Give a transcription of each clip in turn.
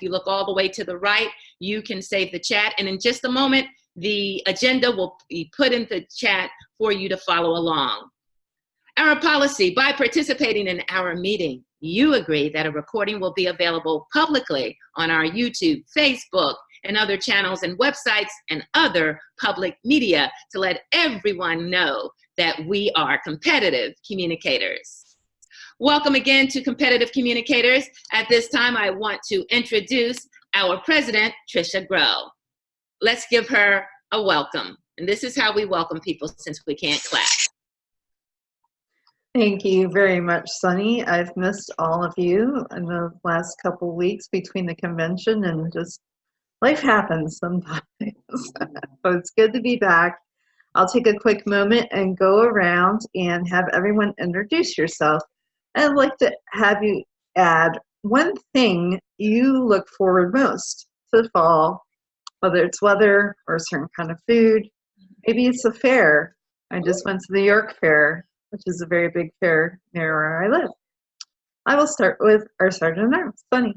you look all the way to the right, you can save the chat. And in just a moment, the agenda will be put in the chat for you to follow along. Our policy: by participating in our meeting, you agree that a recording will be available publicly on our YouTube, Facebook, and other channels and websites and other public media to let everyone know that we are competitive communicators. Welcome again to Competitive Communicators. At this time, I want to introduce our president, Trisha Grow. Let's give her a welcome. And this is how we welcome people since we can't clap. Thank you very much, Sunny. I've missed all of you in the last couple weeks between the convention and just life happens sometimes. So it's good to be back. I'll take a quick moment and go around and have everyone introduce yourself. I'd like to have you add one thing you look forward most to fall, whether it's weather or a certain kind of food. Maybe it's a fair. I just went to the York Fair, which is a very big fair near where I live. I will start with our Sergeant at Arms, Sunny.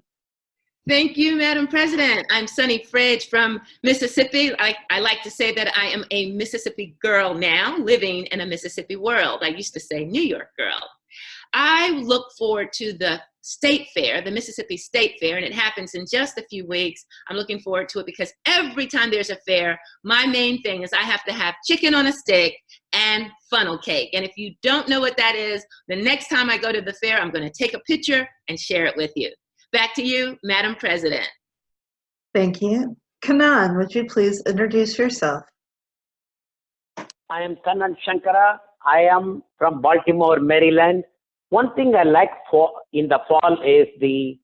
Thank you, Madam President. I'm Sunny Fridge from Mississippi. I like to say that I am a Mississippi girl now, living in a Mississippi world. I used to say New York girl. I look forward to the State Fair, the Mississippi State Fair, and it happens in just a few weeks. I'm looking forward to it because every time there's a fair, my main thing is I have to have chicken on a stick and funnel cake. And if you don't know what that is, the next time I go to the fair, I'm going to take a picture and share it with you. Back to you, Madam President. Thank you. Kanan, would you please introduce yourself? I am Kanan Shankara. I am from Baltimore, Maryland. One thing I like in the fall is the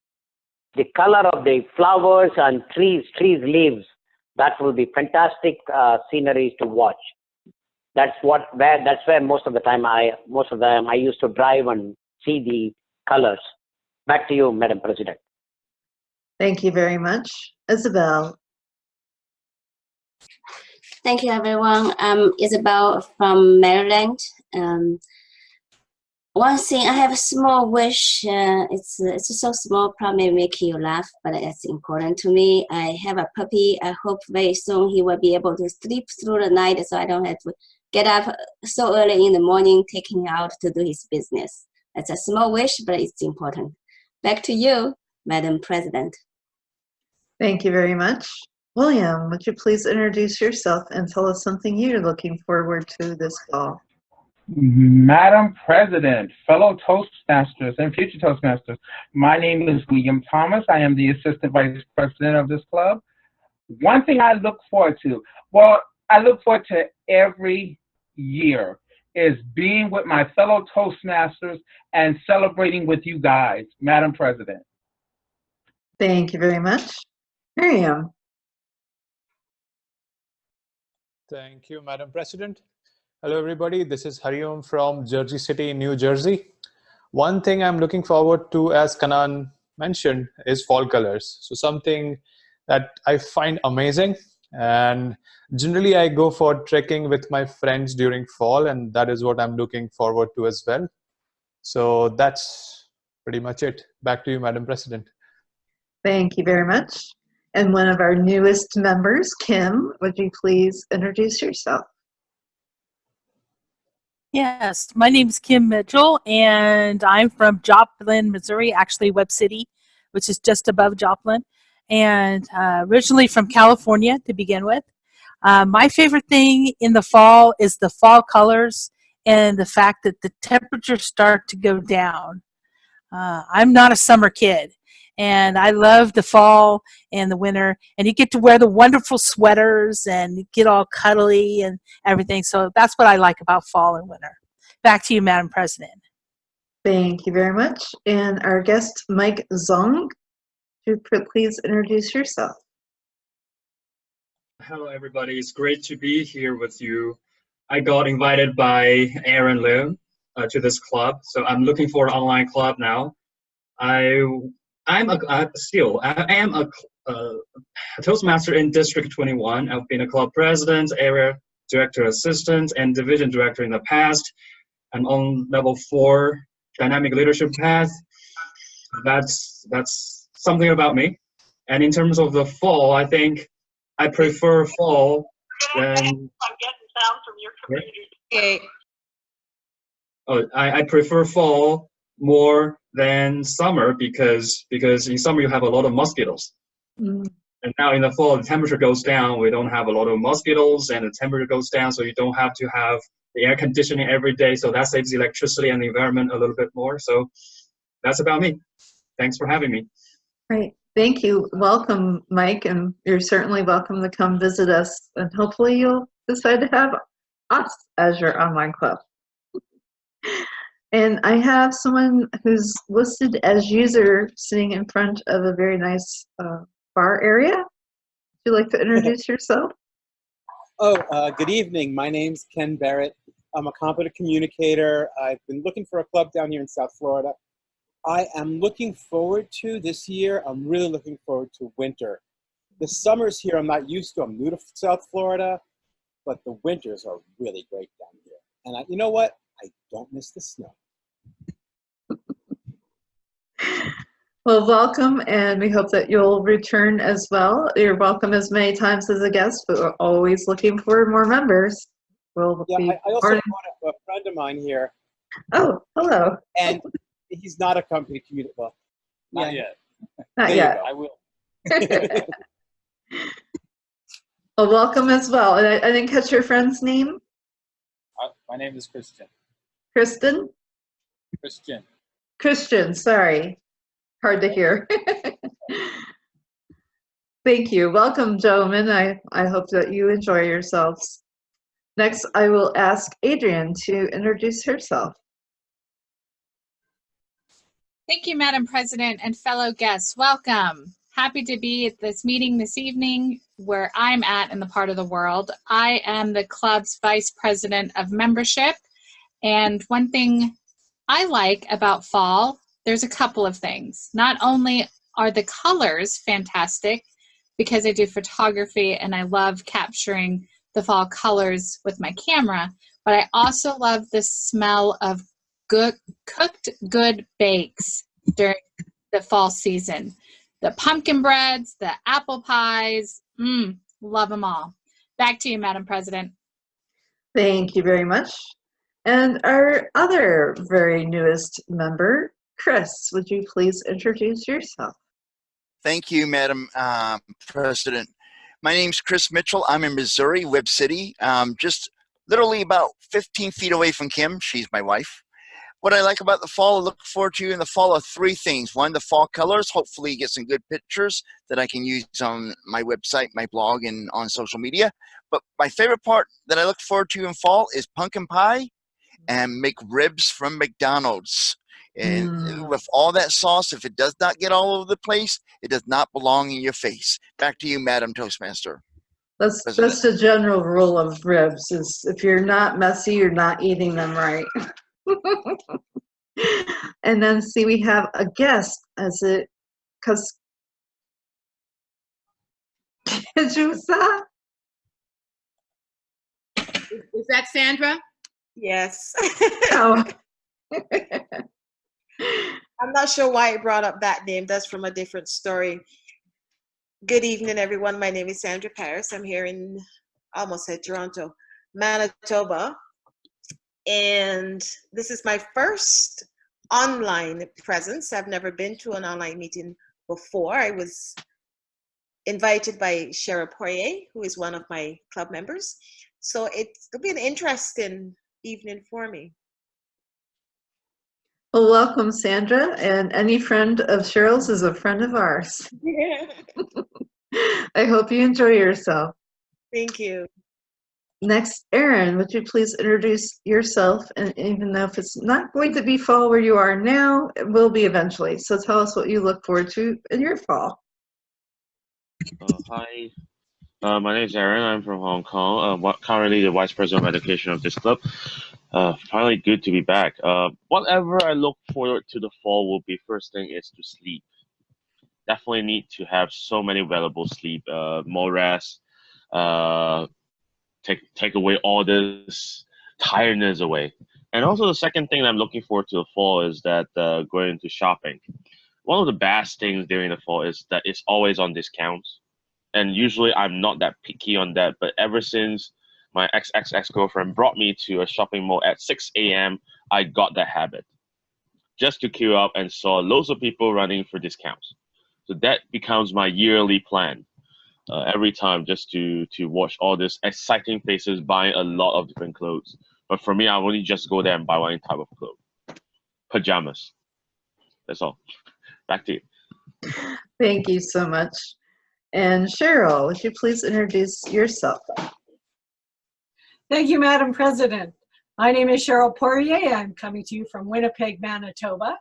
color of the flowers and trees leaves. That will be fantastic sceneries to watch. That's where most of the time I used to drive and see the colors. Back to you, Madam President. Thank you very much. Isabel. Thank you, everyone. I'm Isabel from Maryland. One thing, I have a small wish. It's so small, probably make you laugh, but it's important to me. I have a puppy. I hope very soon he will be able to sleep through the night so I don't have to get up so early in the morning, taking him out to do his business. It's a small wish, but it's important. Back to you, Madam President. Thank you very much. William, would you please introduce yourself and tell us something you're looking forward to this fall? Madam President, fellow Toastmasters and future Toastmasters, my name is William Thomas. I am the Assistant Vice President of this club. One thing I look forward to, I look forward to every year, is being with my fellow Toastmasters and celebrating with you guys, Madam President. Thank you very much. Miriam. Thank you, Madam President. Hello, everybody. This is Hariom from Jersey City, New Jersey. One thing I'm looking forward to, as Kanan mentioned, is fall colors. So something that I find amazing. And generally, I go for trekking with my friends during fall, and that is what I'm looking forward to as well. So that's pretty much it. Back to you, Madam President. Thank you very much. And one of our newest members, Kim, would you please introduce yourself? Yes, my name is Kim Mitchell, and I'm from Joplin, Missouri, actually Webb City, which is just above Joplin, and originally from California to begin with. My favorite thing in the fall is the fall colors and the fact that the temperatures start to go down. I'm not a summer kid, and I love the fall and the winter, and you get to wear the wonderful sweaters and get all cuddly and everything. So that's what I like about fall and winter. Back to you, Madam President. Thank you very much. And our guest, Mike Zhong, would you please introduce yourself? Hello, everybody. It's great to be here with you. I got invited by Aaron Lim to this club, so I'm looking for an online club now. I am a Toastmaster in District 21. I've been a club president, area director assistant, and division director in the past. I'm on level 4 dynamic leadership path. That's something about me. And in terms of the fall, I think I prefer fall than. I'm getting sound from your computer. Okay. Oh, I prefer fall more than summer because in summer you have a lot of mosquitoes. Mm. And now in the fall, the temperature goes down. We don't have a lot of mosquitoes, and the temperature goes down, so you don't have to have the air conditioning every day. So that saves electricity and the environment a little bit more. So that's about me. Thanks for having me. Right. Thank you. Welcome, Mike, and you're certainly welcome to come visit us. And hopefully you'll decide to have us as your online club. And I have someone who's listed as user sitting in front of a very nice bar area. Would you like to introduce yourself? Oh, good evening. My name's Ken Barrett. I'm a competent communicator. I've been looking for a club down here in South Florida. I am looking forward to this year. I'm really looking forward to winter. The summers here I'm not used to. I'm new to South Florida, but the winters are really great down here. And you know what? I don't miss the snow. Well, welcome, and we hope that you'll return as well. You're welcome as many times as a guest, but we're always looking for more members. We'll be I also brought a friend of mine here. Oh, hello. And he's not a company communicator. Well, not yet. Not yet. I will. Well, welcome as well. And I didn't catch your friend's name. My name is Christian. Kristen? Christian. Christian, sorry. Hard to hear. Thank you. Welcome, gentlemen. I hope that you enjoy yourselves. Next, I will ask Adrienne to introduce herself. Thank you, Madam President and fellow guests. Welcome. Happy to be at this meeting this evening where I'm at in the part of the world. I am the club's Vice President of Membership. And one thing I like about fall, there's a couple of things. Not only are the colors fantastic, because I do photography and I love capturing the fall colors with my camera, but I also love the smell of cooked good bakes during the fall season. The pumpkin breads, the apple pies, love them all. Back to you, Madam President. Thank you very much. And our other very newest member, Chris, would you please introduce yourself? Thank you, Madam President. My name's Chris Mitchell. I'm in Missouri, Webb City, just literally about 15 feet away from Kim. She's my wife. What I like about the fall, I look forward to in the fall are three things. One, the fall colors. Hopefully get some good pictures that I can use on my website, my blog, and on social media. But my favorite part that I look forward to in fall is pumpkin pie and make ribs from McDonald's. And with all that sauce, if it does not get all over the place, it does not belong in your face. Back to you, Madam Toastmaster. That's the general rule of ribs, is if you're not messy, you're not eating them right. And then see, we have a guest as it, because Is that Sandra? Yes. Oh. I'm not sure why it brought up that name. That's from a different story. Good evening, everyone. My name is Sandra Paris. I'm here in, I almost said Toronto, Manitoba. And this is my first online presence. I've never been to an online meeting before. I was invited by Cheryl Poirier, who is one of my club members. So it'll be an interesting evening for me. Well, welcome, Sandra. And any friend of Cheryl's is a friend of ours. I hope you enjoy yourself. Thank you. Next, Erin, would you please introduce yourself? And even though if it's not going to be fall where you are now, it will be eventually. So tell us what you look forward to in your fall. Hi, my name is Aaron. I'm from Hong Kong. Currently the Vice President of Education of this club. Finally good to be back. Whatever I look forward to the fall will be, first thing is to sleep. Definitely need to have so many valuable sleep, more rest, take away all this tiredness away. And also the second thing I'm looking forward to the fall is that going into shopping. one of the best things during the fall is that it's always on discounts. And usually I'm not that picky on that, but ever since my ex-girlfriend brought me to a shopping mall at 6 a.m., I got that habit. Just to queue up and saw loads of people running for discounts. So that becomes my yearly plan. Every time just to watch all these exciting faces buying a lot of different clothes. But for me, I only just go there and buy one type of clothes. Pajamas. That's all. Back to you. Thank you so much. And Cheryl, would you please introduce yourself? Thank you, Madam President. My name is Cheryl Poirier. I'm coming to you from Winnipeg, Manitoba.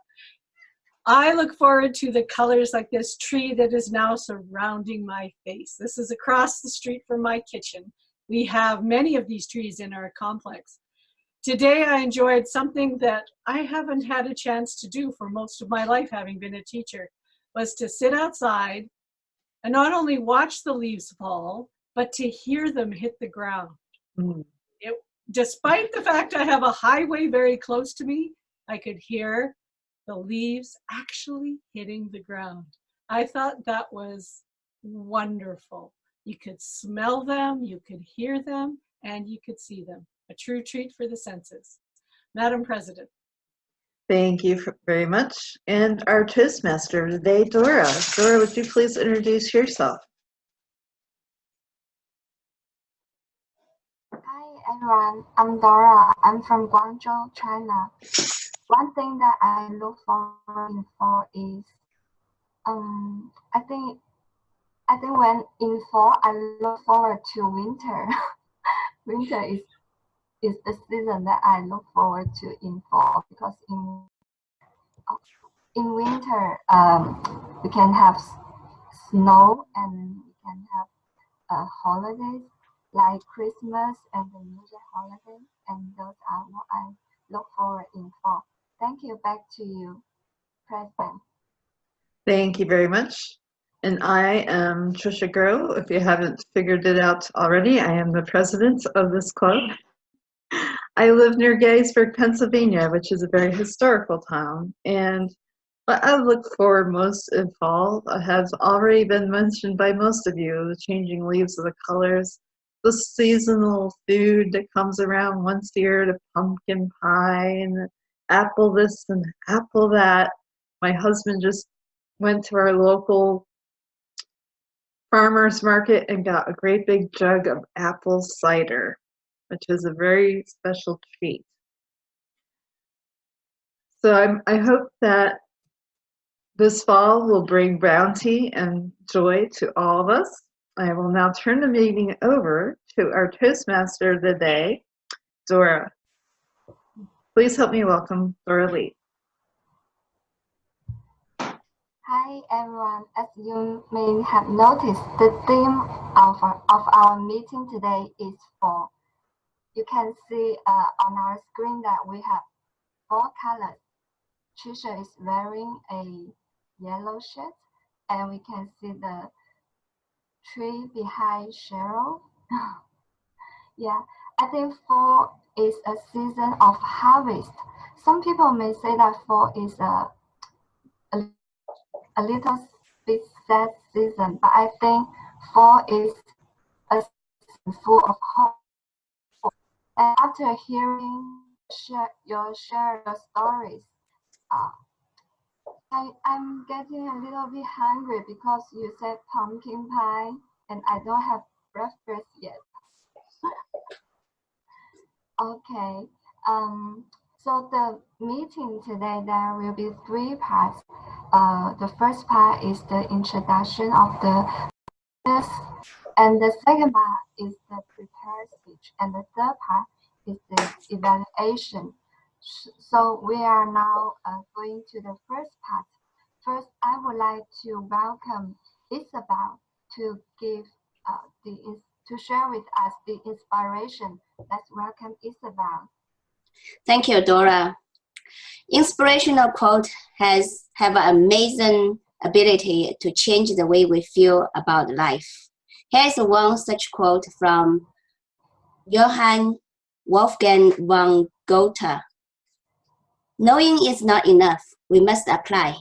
I look forward to the colors like this tree that is now surrounding my face. This is across the street from my kitchen. We have many of these trees in our complex. Today I enjoyed something that I haven't had a chance to do for most of my life, having been a teacher, was to sit outside and not only watch the leaves fall, but to hear them hit the ground. Despite the fact I have a highway very close to me, I could hear the leaves actually hitting the ground. I thought that was wonderful. You could smell them, you could hear them, and you could see them. A true treat for the senses. Madam President. Thank you very much. And our Toastmaster today, Dora. Dora, would you please introduce yourself? Hi everyone, I'm Dora. I'm from Guangzhou, China. One thing that I look forward for is, I think when in fall I look forward to winter. Winter is the season that I look forward to in fall, because in winter we can have snow and we can have holidays like Christmas and the New Year holiday, and those are what I look forward in fall. Thank you. Back to you, President. Thank you very much. And I am Trisha Groh. If you haven't figured it out already, I am the president of this club. I live near Gettysburg, Pennsylvania, which is a very historical town. And what I look for most in fall has already been mentioned by most of you, the changing leaves of the colors, the seasonal food that comes around once a year, the pumpkin pie and apple this and apple that. My husband just went to our local farmer's market and got a great big jug of apple cider, which is a very special treat. So I hope that this fall will bring bounty and joy to all of us. I will now turn the meeting over to our Toastmaster of the day, Dora. Please help me welcome Dora Lee. Hi everyone. As you may have noticed, the theme of our meeting today is fall. You can see on our screen that we have 4 colors. Trisha is wearing a yellow shirt, and we can see the tree behind Cheryl. Yeah, I think fall is a season of harvest. Some people may say that fall is a little bit sad season, but I think fall is a season full of hope. And after hearing your stories, I'm getting a little bit hungry because you said pumpkin pie and I don't have breakfast yet. Okay, so the meeting today, there will be 3 parts. The first part is the introduction of the business, and the second part is the prepared speech, and the third part is the evaluation. So we are now going to the first part. First, I would like to welcome Isabel to give to share with us the inspiration. Let's welcome Isabel. Thank you, Dora. Inspirational quote have an amazing ability to change the way we feel about life. Here's one such quote from Johann Wolfgang von Goethe. Knowing is not enough. We must apply.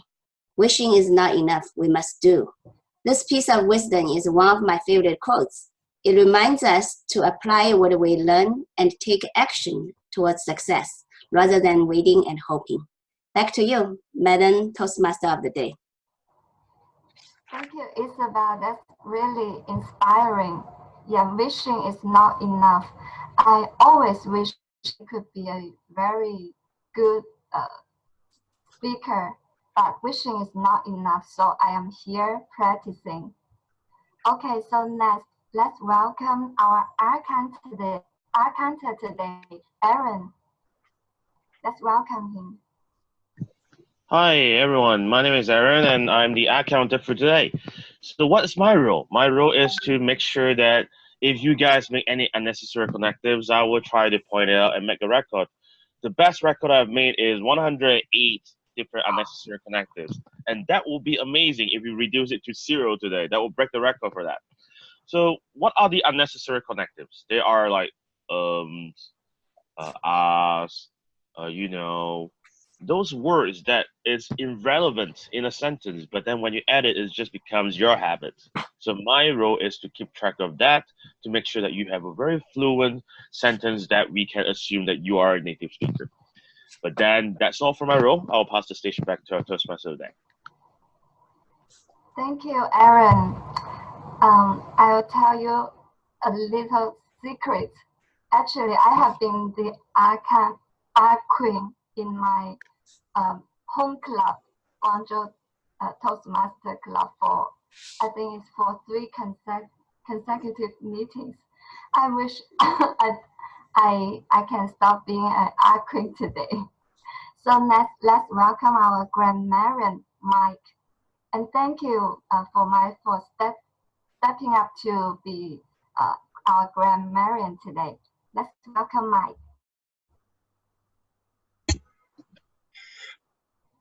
Wishing is not enough, we must do. This piece of wisdom is one of my favorite quotes. It reminds us to apply what we learn and take action towards success, rather than waiting and hoping. Back to you, Madam Toastmaster of the Day. Thank you, Isabel. That's really inspiring. Yeah, wishing is not enough. I always wish I could be a very good speaker, but wishing is not enough, so I am here practicing. Okay, so next, let's welcome our art counter today, Aaron. Let's welcome him. Hi everyone, my name is Aaron and I'm the ad counter for today. So what is my role? My role is to make sure that if you guys make any unnecessary connectives, I will try to point it out and make a record. The best record I've made is 108 different unnecessary connectives. And that will be amazing if we reduce it to 0 today. That will break the record for that. So what are the unnecessary connectives? They are like you know, those words that is irrelevant in a sentence, but then when you add it, it just becomes your habit. So my role is to keep track of that, to make sure that you have a very fluent sentence that we can assume that you are a native speaker. But then that's all for my role. I'll pass the station back to our Toastmaster today. Thank you, Aaron. I'll tell you a little secret. Actually, I have been the art queen in my home club, Guangzhou Toastmaster Club, for I think it's for 3 consecutive meetings. I wish I can stop being an art queen today. So next, let's welcome our grammarian, Mike. And thank you for stepping up to be our grammarian today. Let's welcome Mike.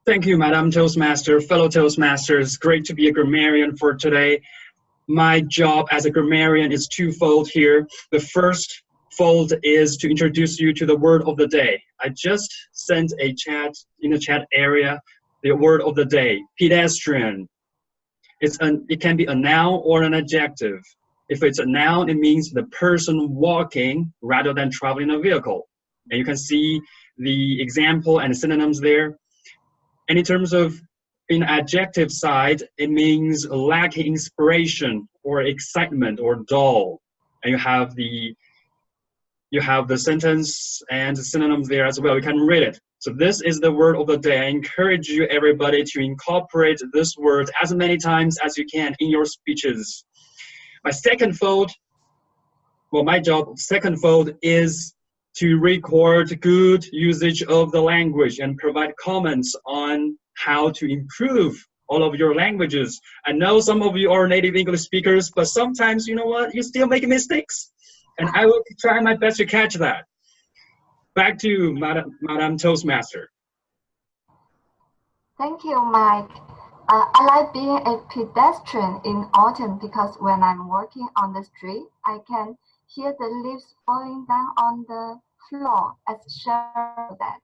Thank you, Madam Toastmaster, fellow Toastmasters. Great to be a grammarian for today. My job as a grammarian is twofold here. The first fold is to introduce you to the word of the day. I just sent a chat in the chat area, the word of the day, pedestrian. It can be a noun or an adjective. If it's a noun, it means the person walking rather than traveling a vehicle. And you can see the example and synonyms there. And in terms of in adjective side, it means lacking inspiration or excitement or dull. And you have the sentence and the synonyms there as well. You can read it. So this is the word of the day. I encourage you everybody to incorporate this word as many times as you can in your speeches. My job second fold is to record good usage of the language and provide comments on how to improve all of your languages. I know some of you are native English speakers, but sometimes, you know what, you still make mistakes. And I will try my best to catch that. Back to Madam Toastmaster. Thank you, Mike. I like being a pedestrian in autumn because when I'm walking on the street, I can hear the leaves falling down on the floor as show that.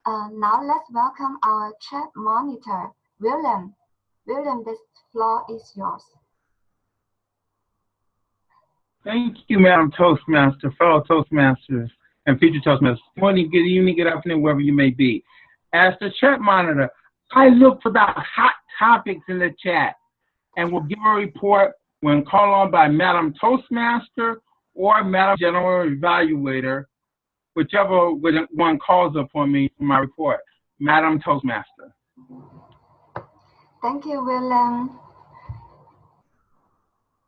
Now let's welcome our chat monitor, William. William, this floor is yours. Thank you, Madam Toastmaster, fellow Toastmasters, and future Toastmasters. Good morning, good evening, good afternoon, wherever you may be. As the chat monitor, I look for the hot topics in the chat and will give a report when called on by Madam Toastmaster or Madam General Evaluator, whichever one calls upon me for my report. Madam Toastmaster. Thank you, William.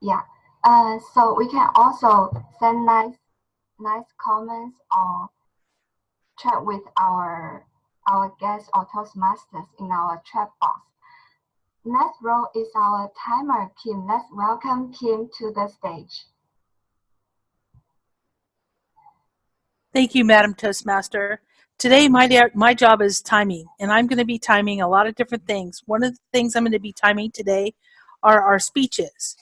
Yeah, so we can also send nice comments or chat with our guests or Toastmasters in our chat box. Next role is our timer, Kim. Let's welcome Kim to the stage. Thank you, Madam Toastmaster. Today, my job is timing, and I'm going to be timing a lot of different things. One of the things I'm going to be timing today are our speeches.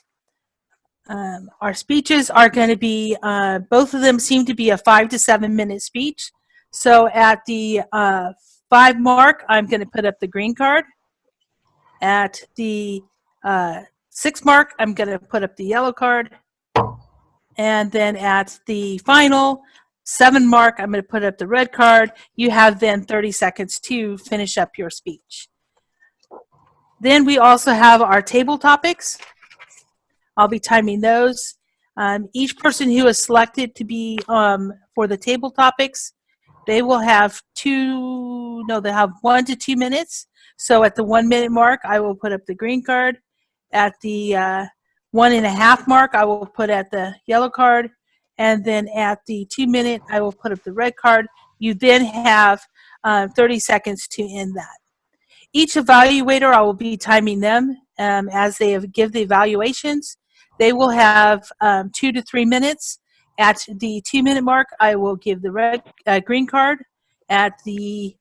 Our speeches are going to be, both of them seem to be a 5 to 7 minute speech. So at the 5 mark, I'm going to put up the green card. At the 6 mark, I'm going to put up the yellow card. And then at the final 7 mark, I'm going to put up the red card. You have then 30 seconds to finish up your speech. Then we also have our table topics. I'll be timing those. Each person who is selected to be for the table topics, they will have 1 to 2 minutes. So at the 1 minute mark, I will put up the green card. At the 1.5 mark, I will put at the yellow card. And then at the 2 minute, I will put up the red card. You then have 30 seconds to end that. Each evaluator, I will be timing them as they give the evaluations. They will have 2 to 3 minutes. At the 2 minute mark, I will give the green card. At the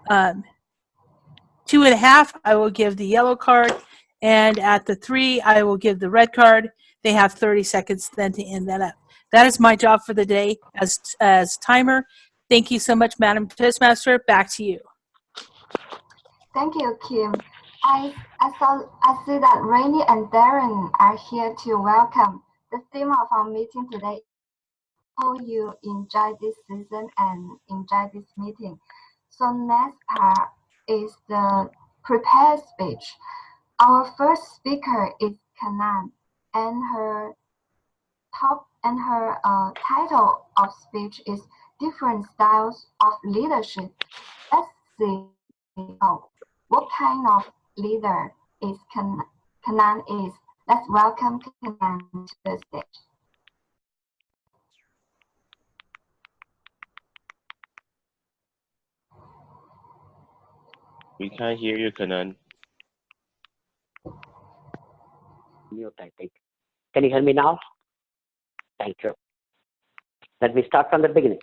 2.5, I will give the yellow card. And at the 3, I will give the red card. They have 30 seconds then to end that up. That is my job for the day as timer. Thank you so much, Madam Toastmaster. Back to you. Thank you, Kim. I see that Rainey and Darren are here to welcome. The theme of our meeting today is how you enjoy this season and enjoy this meeting. So next part is the prepared speech. Our first speaker is Kanan, and her title of speech is Different Styles of Leadership. Let's see what kind of leader is Kanan is. Let's welcome Kanan to the stage. We can't hear you, Kanan. Mute, I think. Can you hear me now? Thank you. Let me start from the beginning.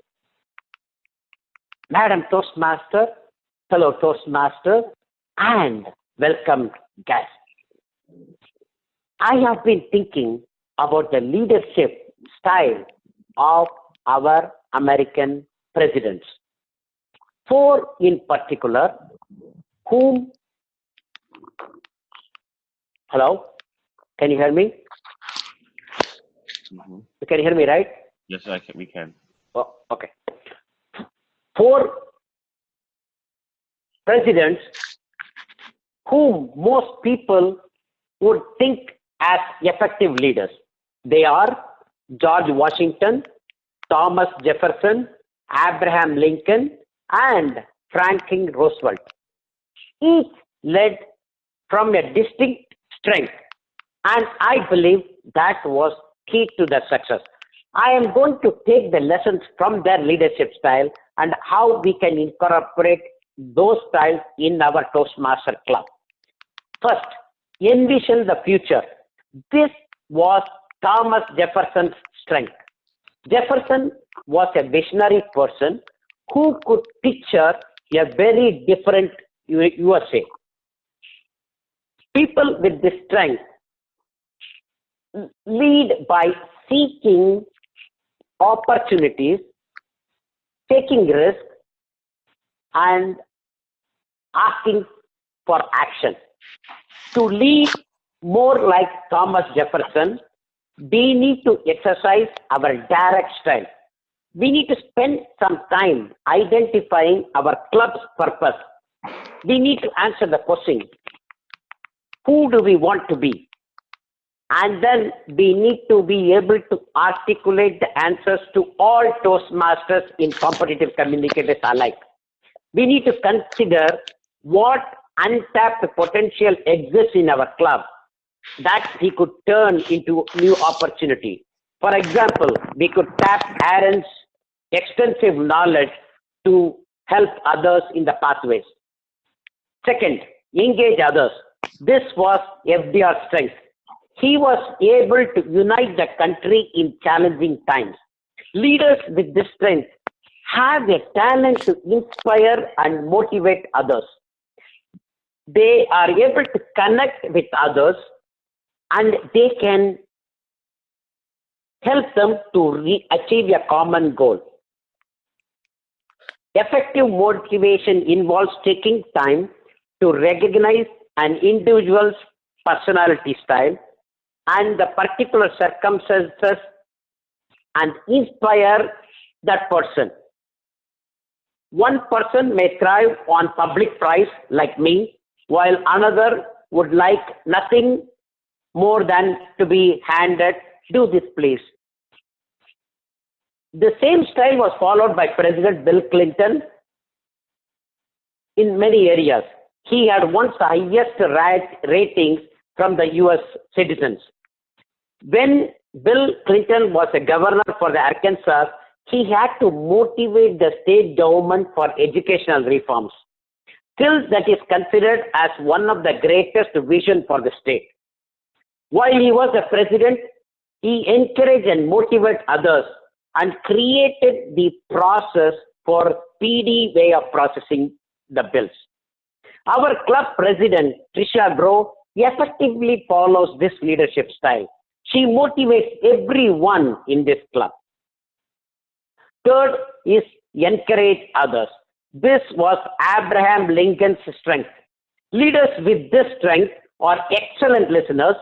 Madam Toastmaster, fellow Toastmaster, and welcome guests. I have been thinking about the leadership style of our American presidents. 4 in particular, whom... Hello? Can you hear me? Mm-hmm. You can hear me, right? Yes, we can. Oh, okay. 4 presidents whom most people would think as effective leaders. They are George Washington, Thomas Jefferson, Abraham Lincoln, and Franklin Roosevelt. Each led from a distinct strength, and I believe that was key to their success. I am going to take the lessons from their leadership style and how we can incorporate those styles in our Toastmaster Club. First, envision the future. This was Thomas Jefferson's strength. Jefferson was a visionary person who could picture a very different USA. People with this strength lead by seeking opportunities, taking risks, and asking for action. To lead more like Thomas Jefferson, we need to exercise our direct style. We need to spend some time identifying our club's purpose. We need to answer the question, who do we want to be? And then we need to be able to articulate the answers to all Toastmasters in competitive communicators alike. We need to consider what untapped potential exists in our club that we could turn into new opportunity. For example, we could tap Aaron's extensive knowledge to help others in the pathways. Second, engage others. This was FDR's strength. He was able to unite the country in challenging times. Leaders with this strength have a talent to inspire and motivate others. They are able to connect with others, and they can help them to achieve a common goal. Effective motivation involves taking time to recognize an individual's personality style and the particular circumstances and inspire that person. One person may thrive on public praise like me, while another would like nothing more than to be handed, do this please. The same style was followed by President Bill Clinton in many areas. He had once the highest ratings from the US citizens. When Bill Clinton was a governor for the Arkansas, he had to motivate the state government for educational reforms. Still, that is considered as one of the greatest vision for the state. While he was a president, he encouraged and motivated others and created the process for speedy way of processing the bills. Our club president, Trisha Grow, effectively follows this leadership style. She motivates everyone in this club. Third is encourage others. This was Abraham Lincoln's strength. Leaders with this strength are excellent listeners,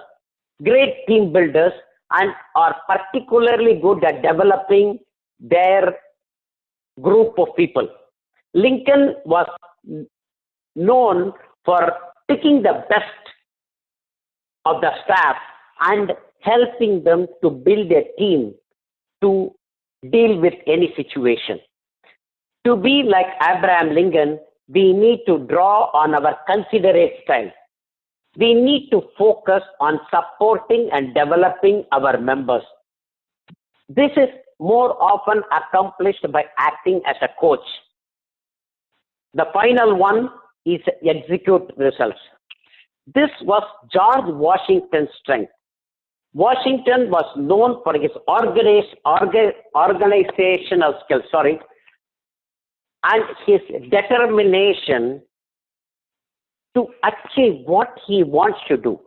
great team builders, and are particularly good at developing their group of people. Lincoln was known for picking the best of the staff and helping them to build a team to deal with any situation. To be like Abraham Lincoln, we need to draw on our considerate style. We need to focus on supporting and developing our members. This is more often accomplished by acting as a coach. The final one is execute results. This was George Washington's strength. Washington was known for his organizational skills, and his determination to achieve what he wants to do.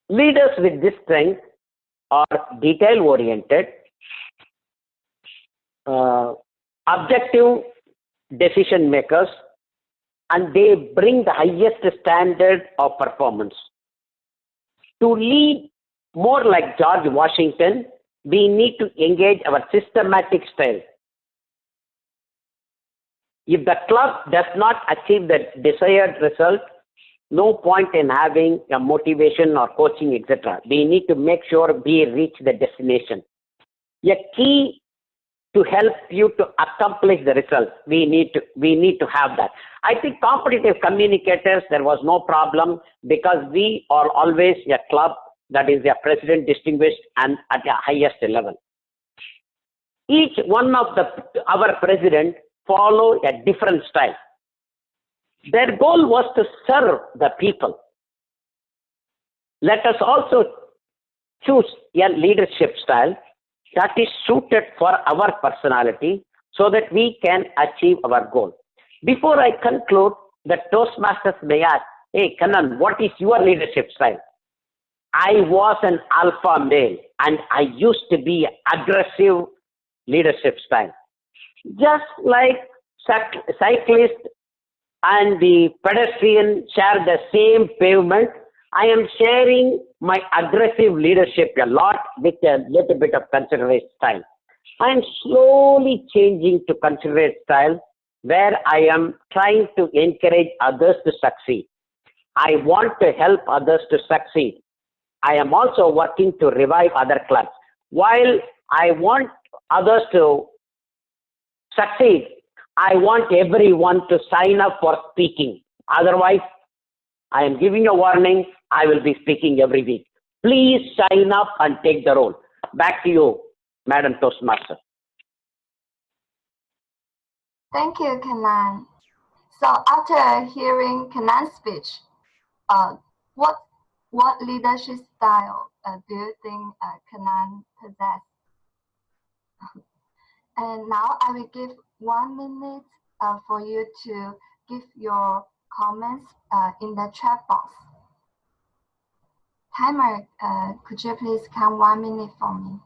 Leaders with this strength are detail-oriented, objective decision makers, and they bring the highest standard of performance. To lead more like George Washington, we need to engage our systematic style. If the club does not achieve the desired result, no point in having a motivation or coaching, etc. We need to make sure we reach the destination. A key to help you to accomplish the result, we need to have that. I think competitive communicators, there was no problem because we are always a club that is a president distinguished and at the highest level. Each one of our president follow a different style. Their goal was to serve the people. Let us also choose a leadership style that is suited for our personality so that we can achieve our goal. Before I conclude, the Toastmasters may ask, hey Kannan, what is your leadership style? I was an alpha male and I used to be aggressive leadership style. Just like cyclists and the pedestrian share the same pavement, I am sharing my aggressive leadership a lot with a little bit of considerate style. I am slowly changing to considerate style where I am trying to encourage others to succeed. I want to help others to succeed. I am also working to revive other clubs. While I want others to succeed, I want everyone to sign up for speaking. Otherwise, I am giving a warning, I will be speaking every week. Please sign up and take the role. Back to you, Madam Toastmaster. Thank you, Kannan. So after hearing Kannan's speech, what leadership style do you think Kannan possesses? And now I will give 1 minute for you to give your comments in the chat box. Timer, could you please count 1 minute for me?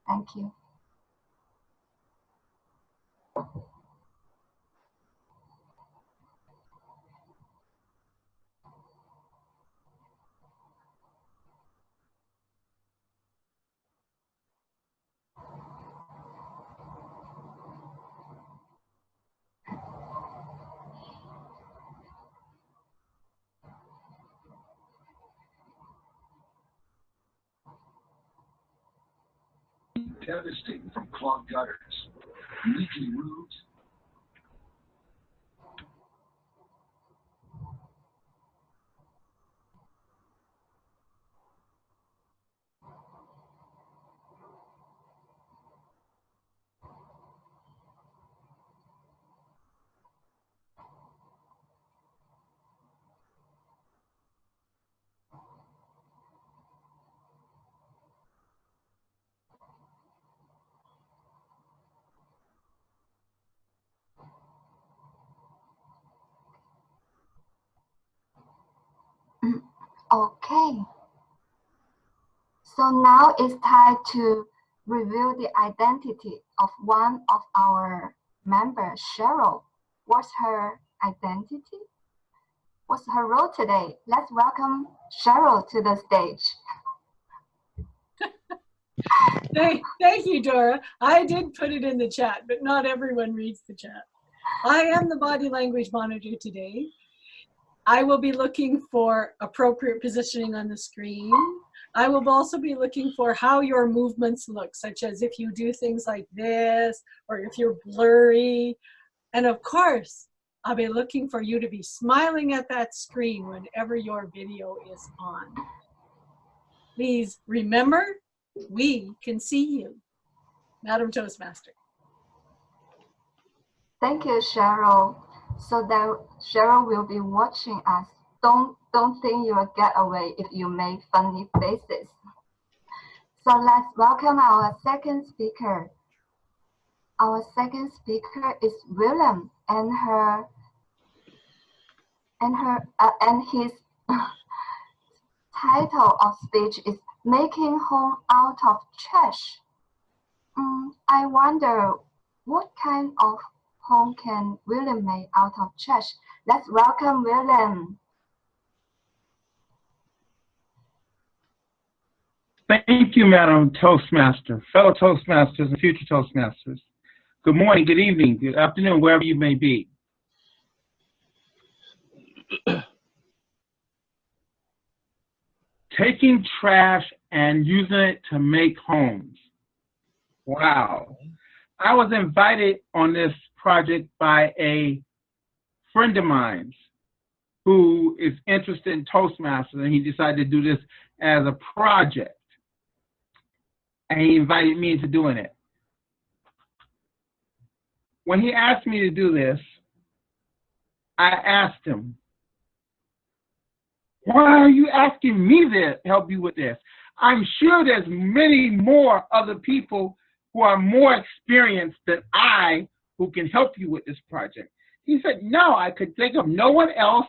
Thank you. devastating from clogged gutters, leaking roofs, Okay. So now it's time to reveal the identity of one of our members, Cheryl. What's her identity? What's her role today? Let's welcome Cheryl to the stage. Thank you, Dora. I did put it in the chat, but not everyone reads the chat. I am the body language monitor today. I will be looking for appropriate positioning on the screen. I will also be looking for how your movements look, such as if you do things like this, or if you're blurry. And of course, I'll be looking for you to be smiling at that screen whenever your video is on. Please remember, we can see you. Madam Toastmaster. Thank you, Cheryl. So that Cheryl will be watching us. Don't think you will get away if you make funny faces. So let's welcome our second speaker. Our second speaker is William, and his title of speech is "Making Home Out of Trash." I wonder what kind of home can William make out of trash? Let's welcome William. Thank you, Madam Toastmaster, fellow Toastmasters and future Toastmasters. Good morning, good evening, good afternoon, wherever you may be. Taking trash and using it to make homes. Wow. I was invited on this project by a friend of mine who is interested in Toastmasters, and he decided to do this as a project. And he invited me into doing it. When he asked me to do this, I asked him, why are you asking me to help you with this? I'm sure there's many more other people who are more experienced than I who can help you with this project. He said, no, I could think of no one else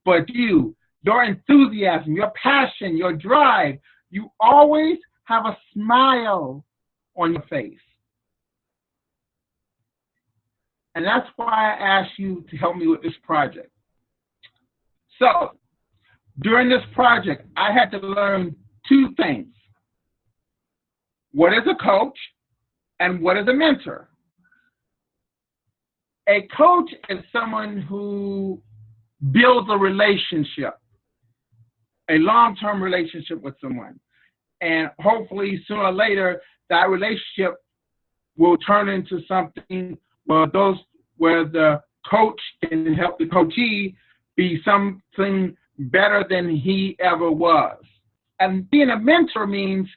but you. Your enthusiasm, your passion, your drive. You always have a smile on your face. And that's why I asked you to help me with this project. So, during this project, I had to learn two things. What is a coach and what is a mentor? A coach is someone who builds a relationship, a long-term relationship with someone. And hopefully, sooner or later, that relationship will turn into something where the coach can help the coachee be something better than he ever was. And being a mentor means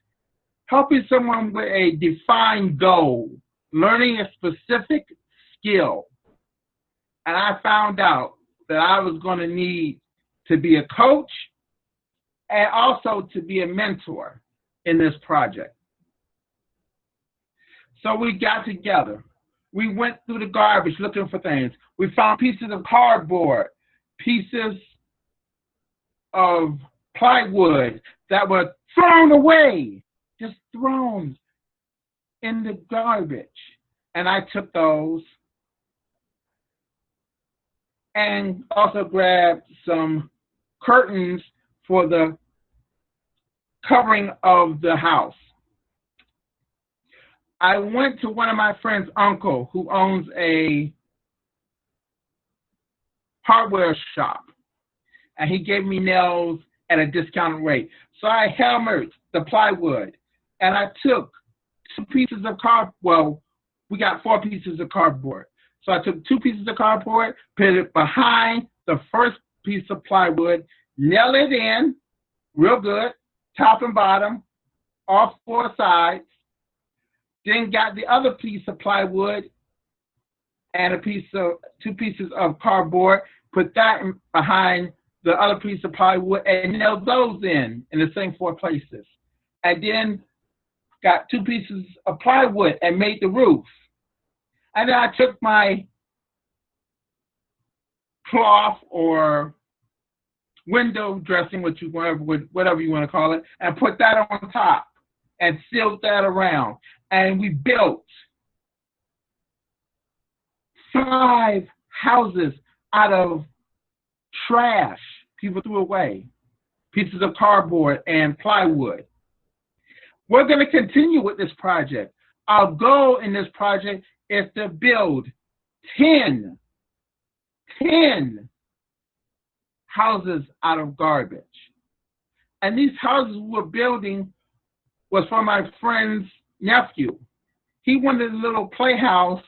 helping someone with a defined goal, learning a specific skill. And I found out that I was going to need to be a coach and also to be a mentor in this project. So we got together. We went through the garbage looking for things. We found pieces of cardboard, pieces of plywood that were thrown away, just thrown in the garbage. And I took those and also grabbed some curtains for the covering of the house. I went to one of my friend's uncle who owns a hardware shop, and he gave me nails at a discounted rate. So I hammered the plywood, and I took 2 pieces of cardboard. Well, we got 4 pieces of cardboard. So I took 2 pieces of cardboard, put it behind the first piece of plywood, nail it in real good, top and bottom, all 4 sides. Then got the other piece of plywood and 2 pieces of cardboard, put that behind the other piece of plywood and nailed those in the same 4 places. And then got 2 pieces of plywood and made the roof. And then I took my cloth or window dressing, whatever you want to call it, and put that on top and sealed that around. And we built 5 houses out of trash people threw away, pieces of cardboard and plywood. We're going to continue with this project. Our goal in this project is to build 10 houses out of garbage. And these houses we're building was for my friend's nephew. He wanted a little playhouse,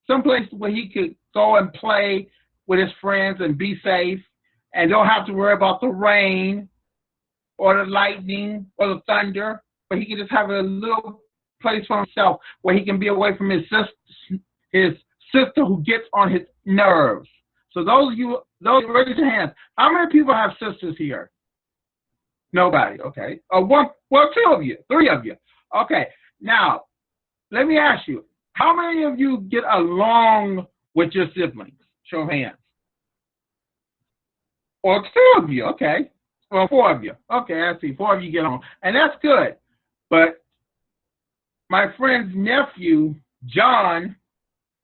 someplace where he could go and play with his friends and be safe and don't have to worry about the rain or the lightning or the thunder, but he can just have a little place for himself where he can be away from his sister who gets on his nerves. So those raise your hands. How many people have sisters here? Nobody, okay. 2 of you, 3 of you. Okay, now, let me ask you, how many of you get along with your siblings? Show of hands. Or 2 of you, okay. Well, 4 of you. Okay, I see, 4 of you get along. And that's good. But my friend's nephew, John,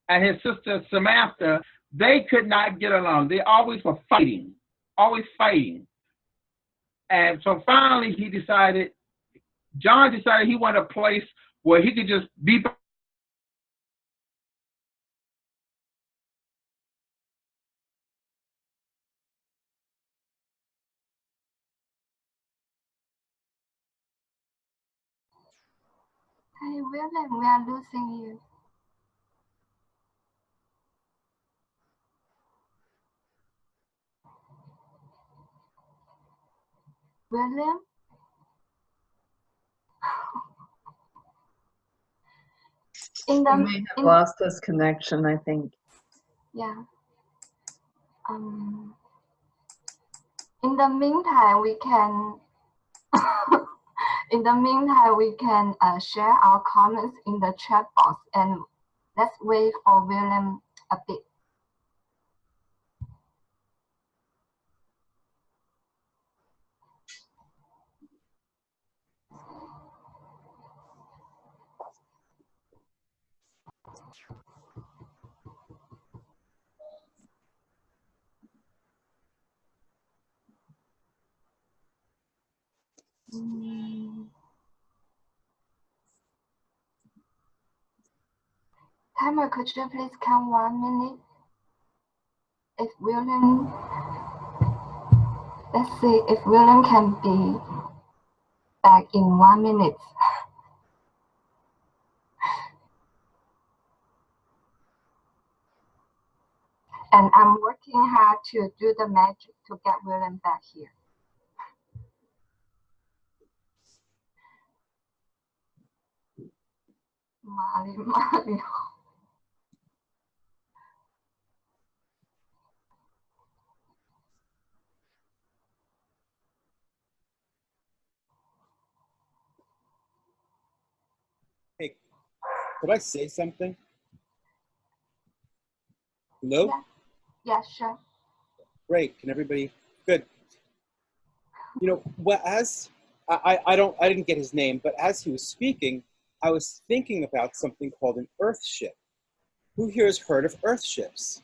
and his sister, Samantha, they could not get along. They always were fighting, always fighting. And so finally John decided he wanted a place where he could just be. Hey, William, we are losing you. William? He may have lost his connection, I think. Yeah. In the meantime, we can share our comments in the chat box, and let's wait for William a bit. Timer, could you please count 1 minute? If William, let's see if William can be back in 1 minute. And I'm working hard to do the magic to get William back here. Mario. Hey, could I say something? Hello? Yeah, sure. Great. Can everybody? Good. You know, well, as I didn't get his name, but as he was speaking, I was thinking about something called an earth ship. Who here has heard of earth ships?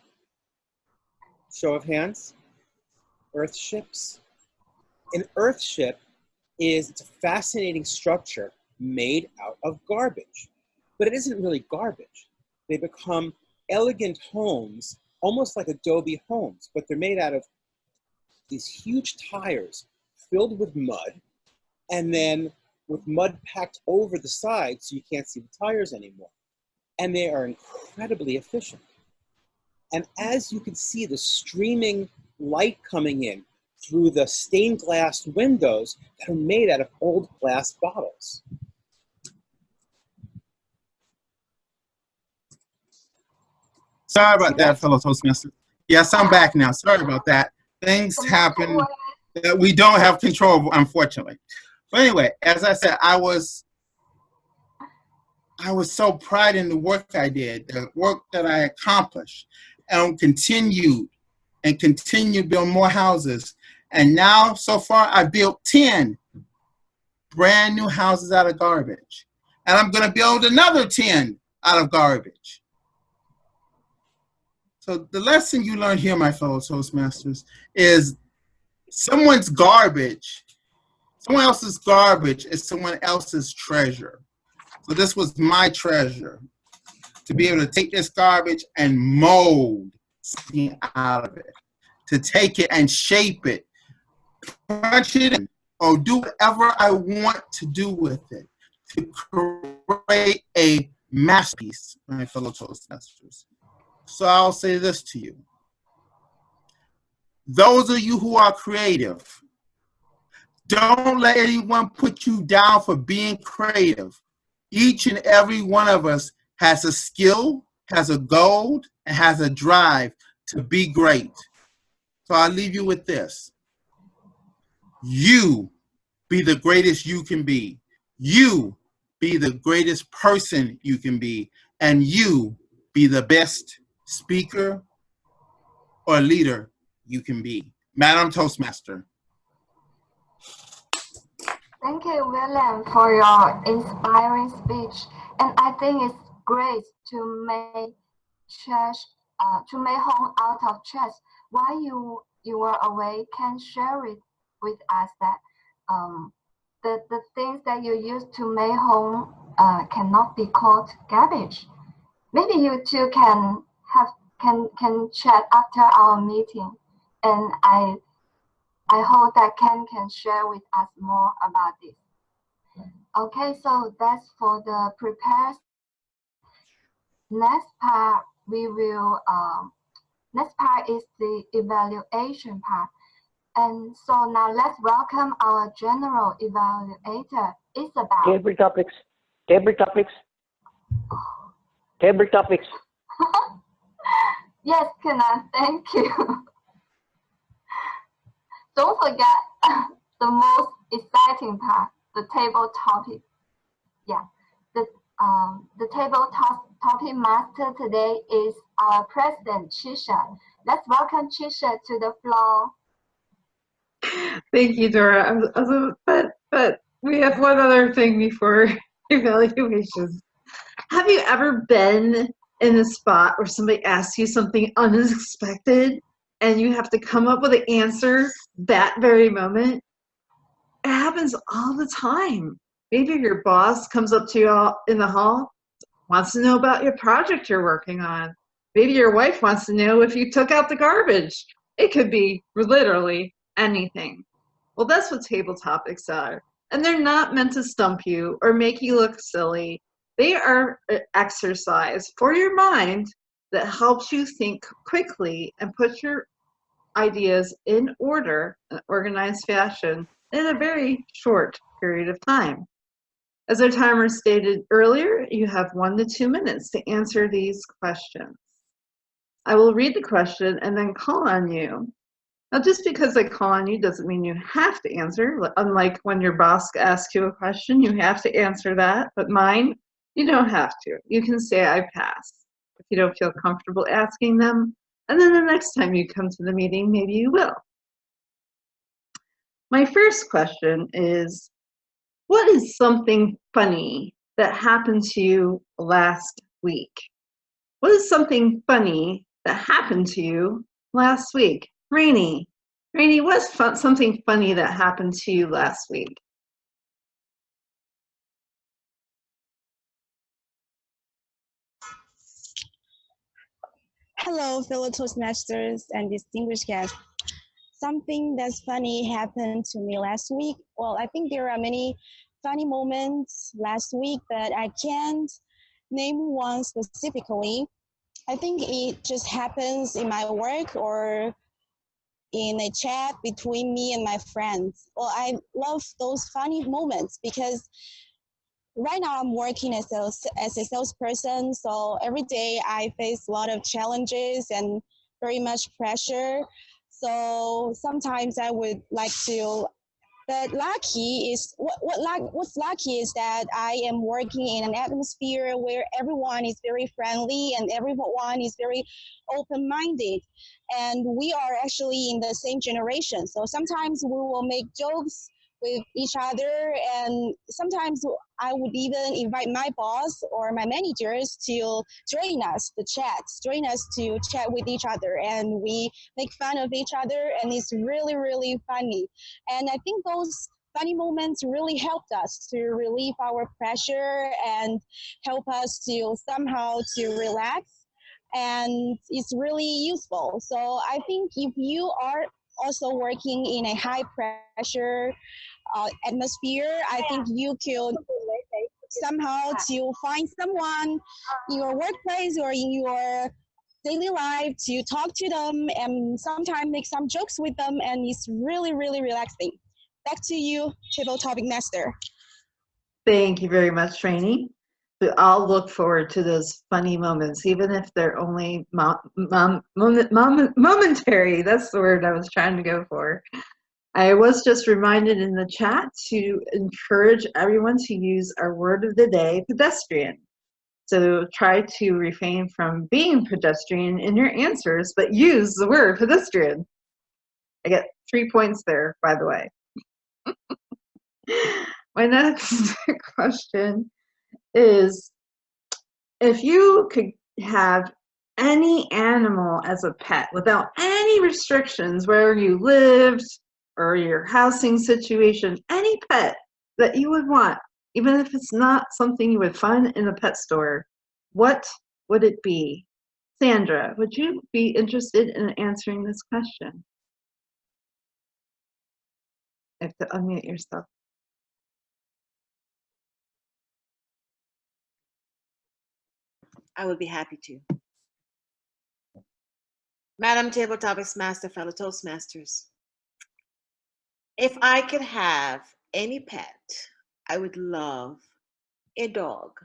Show of hands. Earth ships. An earth ship it's a fascinating structure made out of garbage, but it isn't really garbage. They become elegant homes, almost like adobe homes, but they're made out of these huge tires filled with mud, and then with mud packed over the sides so you can't see the tires anymore. And they are incredibly efficient. And as you can see the streaming light coming in through the stained glass windows that are made out of old glass bottles. Sorry about that, fellow Toastmasters. Yes, I'm back now. Sorry about that. Things happen that we don't have control of, unfortunately. But anyway, as I said, I was so proud in the work I did, the work that I accomplished, and continued to build more houses. And now, so far, I built 10 brand new houses out of garbage. And I'm going to build another 10 out of garbage. So the lesson you learn here, my fellow Toastmasters, is someone else's garbage is someone else's treasure. So this was my treasure, to be able to take this garbage and mold something out of it, to take it and shape it, punch it in, or do whatever I want to do with it, to create a masterpiece, my fellow Toastmasters. So I'll say this to you. Those of you who are creative, don't let anyone put you down for being creative. Each and every one of us has a skill, has a goal, and has a drive to be great. So I'll leave you with this. You be the greatest you can be. You be the greatest person you can be. And you be the best speaker or leader you can be. Madam Toastmaster. Thank you, William, for your inspiring speech. And I think it's great to make home out of trash. While you were away, can share it with us that the things that you use to make home cannot be called garbage. Maybe you two can chat after our meeting, and I hope that Ken can share with us more about this. Okay, so that's for the prepare. Next part next part is the evaluation part. And so now let's welcome our general evaluator, Isabel. Table topics. Yes, Kenan, thank you. Don't forget the most exciting part, the table topic. Yeah, the table topic master today is our president, Chisha. Let's welcome Chisha to the floor. Thank you, Dora. But we have one other thing before evaluations. Have you ever been in a spot where somebody asks you something unexpected and you have to come up with an answer that very moment? It happens all the time. Maybe your boss comes up to you in the hall, wants to know about your project you're working on. Maybe your wife wants to know if you took out the garbage. It could be literally anything. Well, that's what table topics are. And they're not meant to stump you or make you look silly. They are an exercise for your mind that helps you think quickly and put your ideas in order, in an organized fashion, in a very short period of time. As our timer stated earlier, you have 1 to 2 minutes to answer these questions. I will read the question and then call on you. Now, just because I call on you doesn't mean you have to answer. Unlike when your boss asks you a question, you have to answer that. But mine, you don't have to. You can say, I pass, if you don't feel comfortable asking them. And then the next time you come to the meeting, maybe you will. My first question is, what is something funny that happened to you last week? What is something funny that happened to you last week? Rainey, what's something funny that happened to you last week? Hello, fellow Toastmasters and distinguished guests. Something that's funny happened to me last week. Well, I think there are many funny moments last week, but I can't name one specifically. I think it just happens in my work or in a chat between me and my friends. Well, I love those funny moments because right now I'm working as a salesperson, so every day I face a lot of challenges and very much pressure. So sometimes I would like to, but lucky is what's lucky is that I am working in an atmosphere where everyone is very friendly and everyone is very open-minded, and we are actually in the same generation. So sometimes we will make jokes with each other, and sometimes I would even invite my boss or my managers to join us to chat with each other, and we make fun of each other, and it's really, really funny. And I think those funny moments really helped us to relieve our pressure and help us to somehow to relax. And it's really useful. So I think if you are also working in a high pressure atmosphere, I think you could somehow to find someone in your workplace or in your daily life to talk to them and sometimes make some jokes with them, and it's really, really relaxing. Back to you, table topic master. Thank you very much, Rainey. We all look forward to those funny moments, even if they're only momentary. That's the word I was trying to go for. I was just reminded in the chat to encourage everyone to use our word of the day, pedestrian. So try to refrain from being pedestrian in your answers, but use the word pedestrian. I get 3 points there, by the way. My next question is, if you could have any animal as a pet without any restrictions, where you lived or your housing situation, any pet that you would want, even if it's not something you would find in a pet store, what would it be? Sandra, would you be interested in answering this question? You have to unmute yourself. I would be happy to. Madam Table Topics Master, fellow Toastmasters, if I could have any pet, I would love a dog.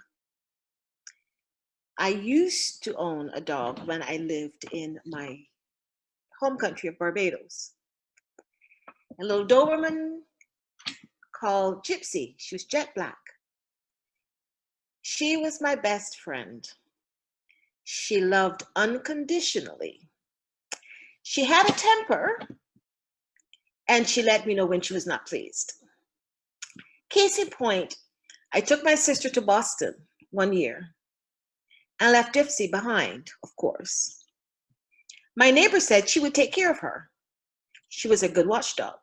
I used to own a dog when I lived in my home country of Barbados. A little Doberman called Gypsy. She was jet black. She was my best friend. She loved unconditionally. She had a temper, and she let me know when she was not pleased. Case in point, I took my sister to Boston one year and left Gypsy behind, of course. My neighbor said she would take care of her. She was a good watchdog.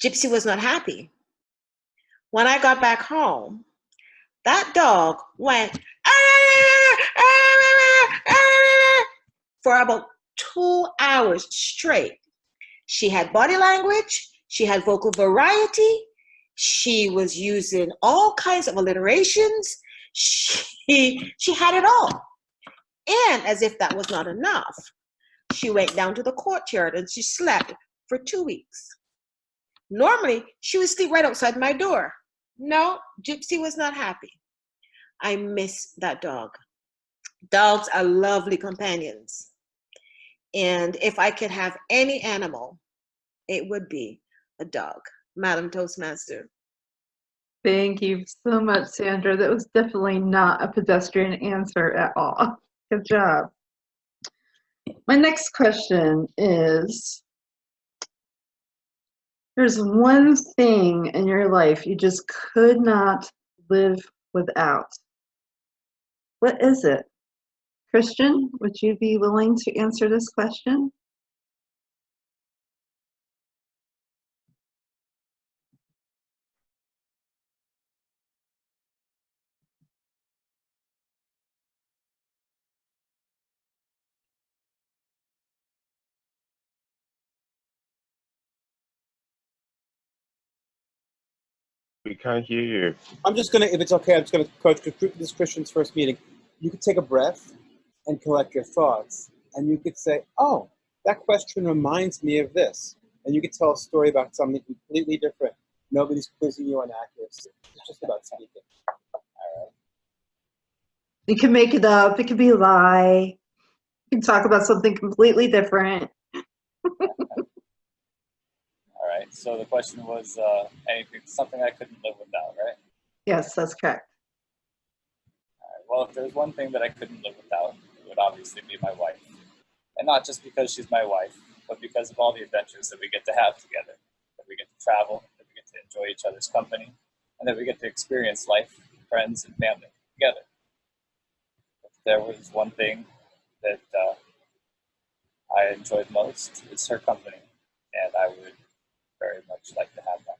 Gypsy was not happy. When I got back home, that dog went for about 2 hours straight. She had body language, she had vocal variety, she was using all kinds of alliterations, she had it all. And as if that was not enough, she went down to the courtyard and she slept for 2 weeks. Normally, she would sleep right outside my door. No, Gypsy was not happy. I miss that dog. Dogs are lovely companions. And if I could have any animal, it would be a dog. Madam Toastmaster. Thank you so much, Sandra. That was definitely not a pedestrian answer at all. Good job. My next question is, there's one thing in your life you just could not live without. What is it? Christian, would you be willing to answer this question? We can't hear you. I'm just gonna, if it's okay, I'm just gonna coach this Christian's first meeting. You could take a breath and collect your thoughts, and you could say, "Oh, that question reminds me of this," and you could tell a story about something completely different. Nobody's quizzing you on accuracy. It's just about speaking. All right. You can make it up. It could be a lie. You can talk about something completely different. All right. So the question was something I couldn't live without, right? Yes, that's correct. All right. Well, if there's one thing that I couldn't live without, it would obviously be my wife. And not just because she's my wife, but because of all the adventures that we get to have together. That we get to travel, that we get to enjoy each other's company, and that we get to experience life, friends, and family together. If there was one thing that I enjoyed most, it's her company, and I would very much like to have that.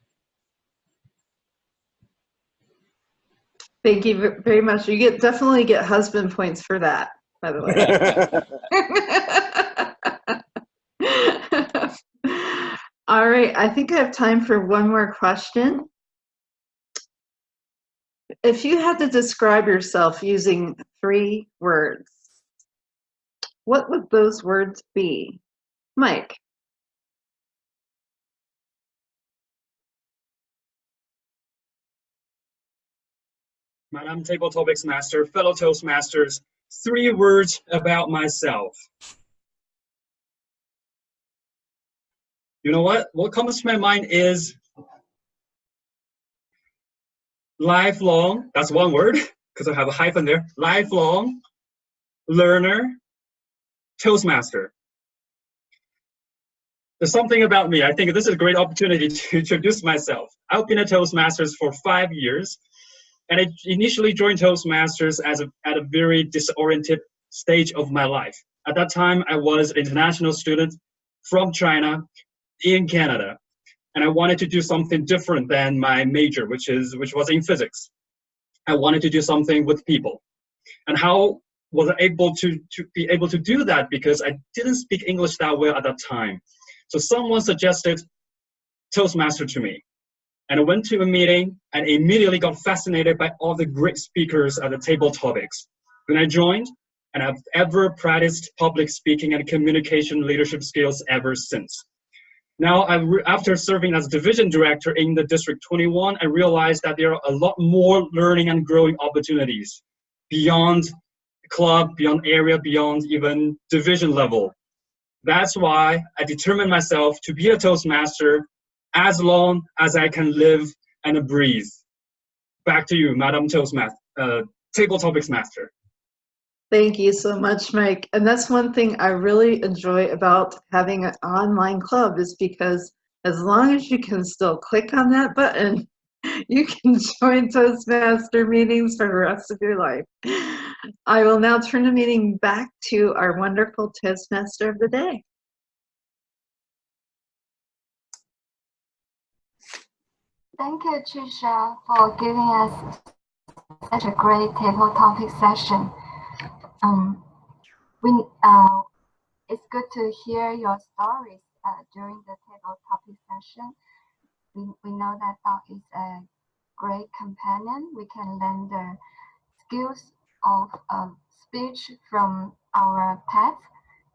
Thank you very much. You definitely get husband points for that, by the way. All right, I think I have time for one more question. If you had to describe yourself using 3 words, what would those words be? Mike. Madam Table Topics Master, fellow Toastmasters, 3 words about myself. You know what? What comes to my mind is lifelong. That's one word because I have a hyphen there. Lifelong learner, Toastmaster. There's something about me. I think this is a great opportunity to introduce myself. I've been a Toastmasters for 5 years. And I initially joined Toastmasters at a very disoriented stage of my life. At that time, I was an international student from China in Canada, and I wanted to do something different than my major, which was in physics. I wanted to do something with people. And how was I able to be able to do that? Because I didn't speak English that well at that time. So someone suggested Toastmaster to me. And I went to a meeting and immediately got fascinated by all the great speakers at the table topics. Then I joined, and I've ever practiced public speaking and communication leadership skills ever since. Now, after serving as division director in the District 21, I realized that there are a lot more learning and growing opportunities beyond club, beyond area, beyond even division level. That's why I determined myself to be a Toastmaster as long as I can live and breathe. Back to you, Madam Toastmaster, Table Topics Master. Thank you so much, Mike. And that's one thing I really enjoy about having an online club is because as long as you can still click on that button, you can join Toastmaster meetings for the rest of your life. I will now turn the meeting back to our wonderful Toastmaster of the day. Thank you, Trisha, for giving us such a great table topic session. It's good to hear your stories during the table topic session. We know that dog is a great companion. We can learn the skills of speech from our pets,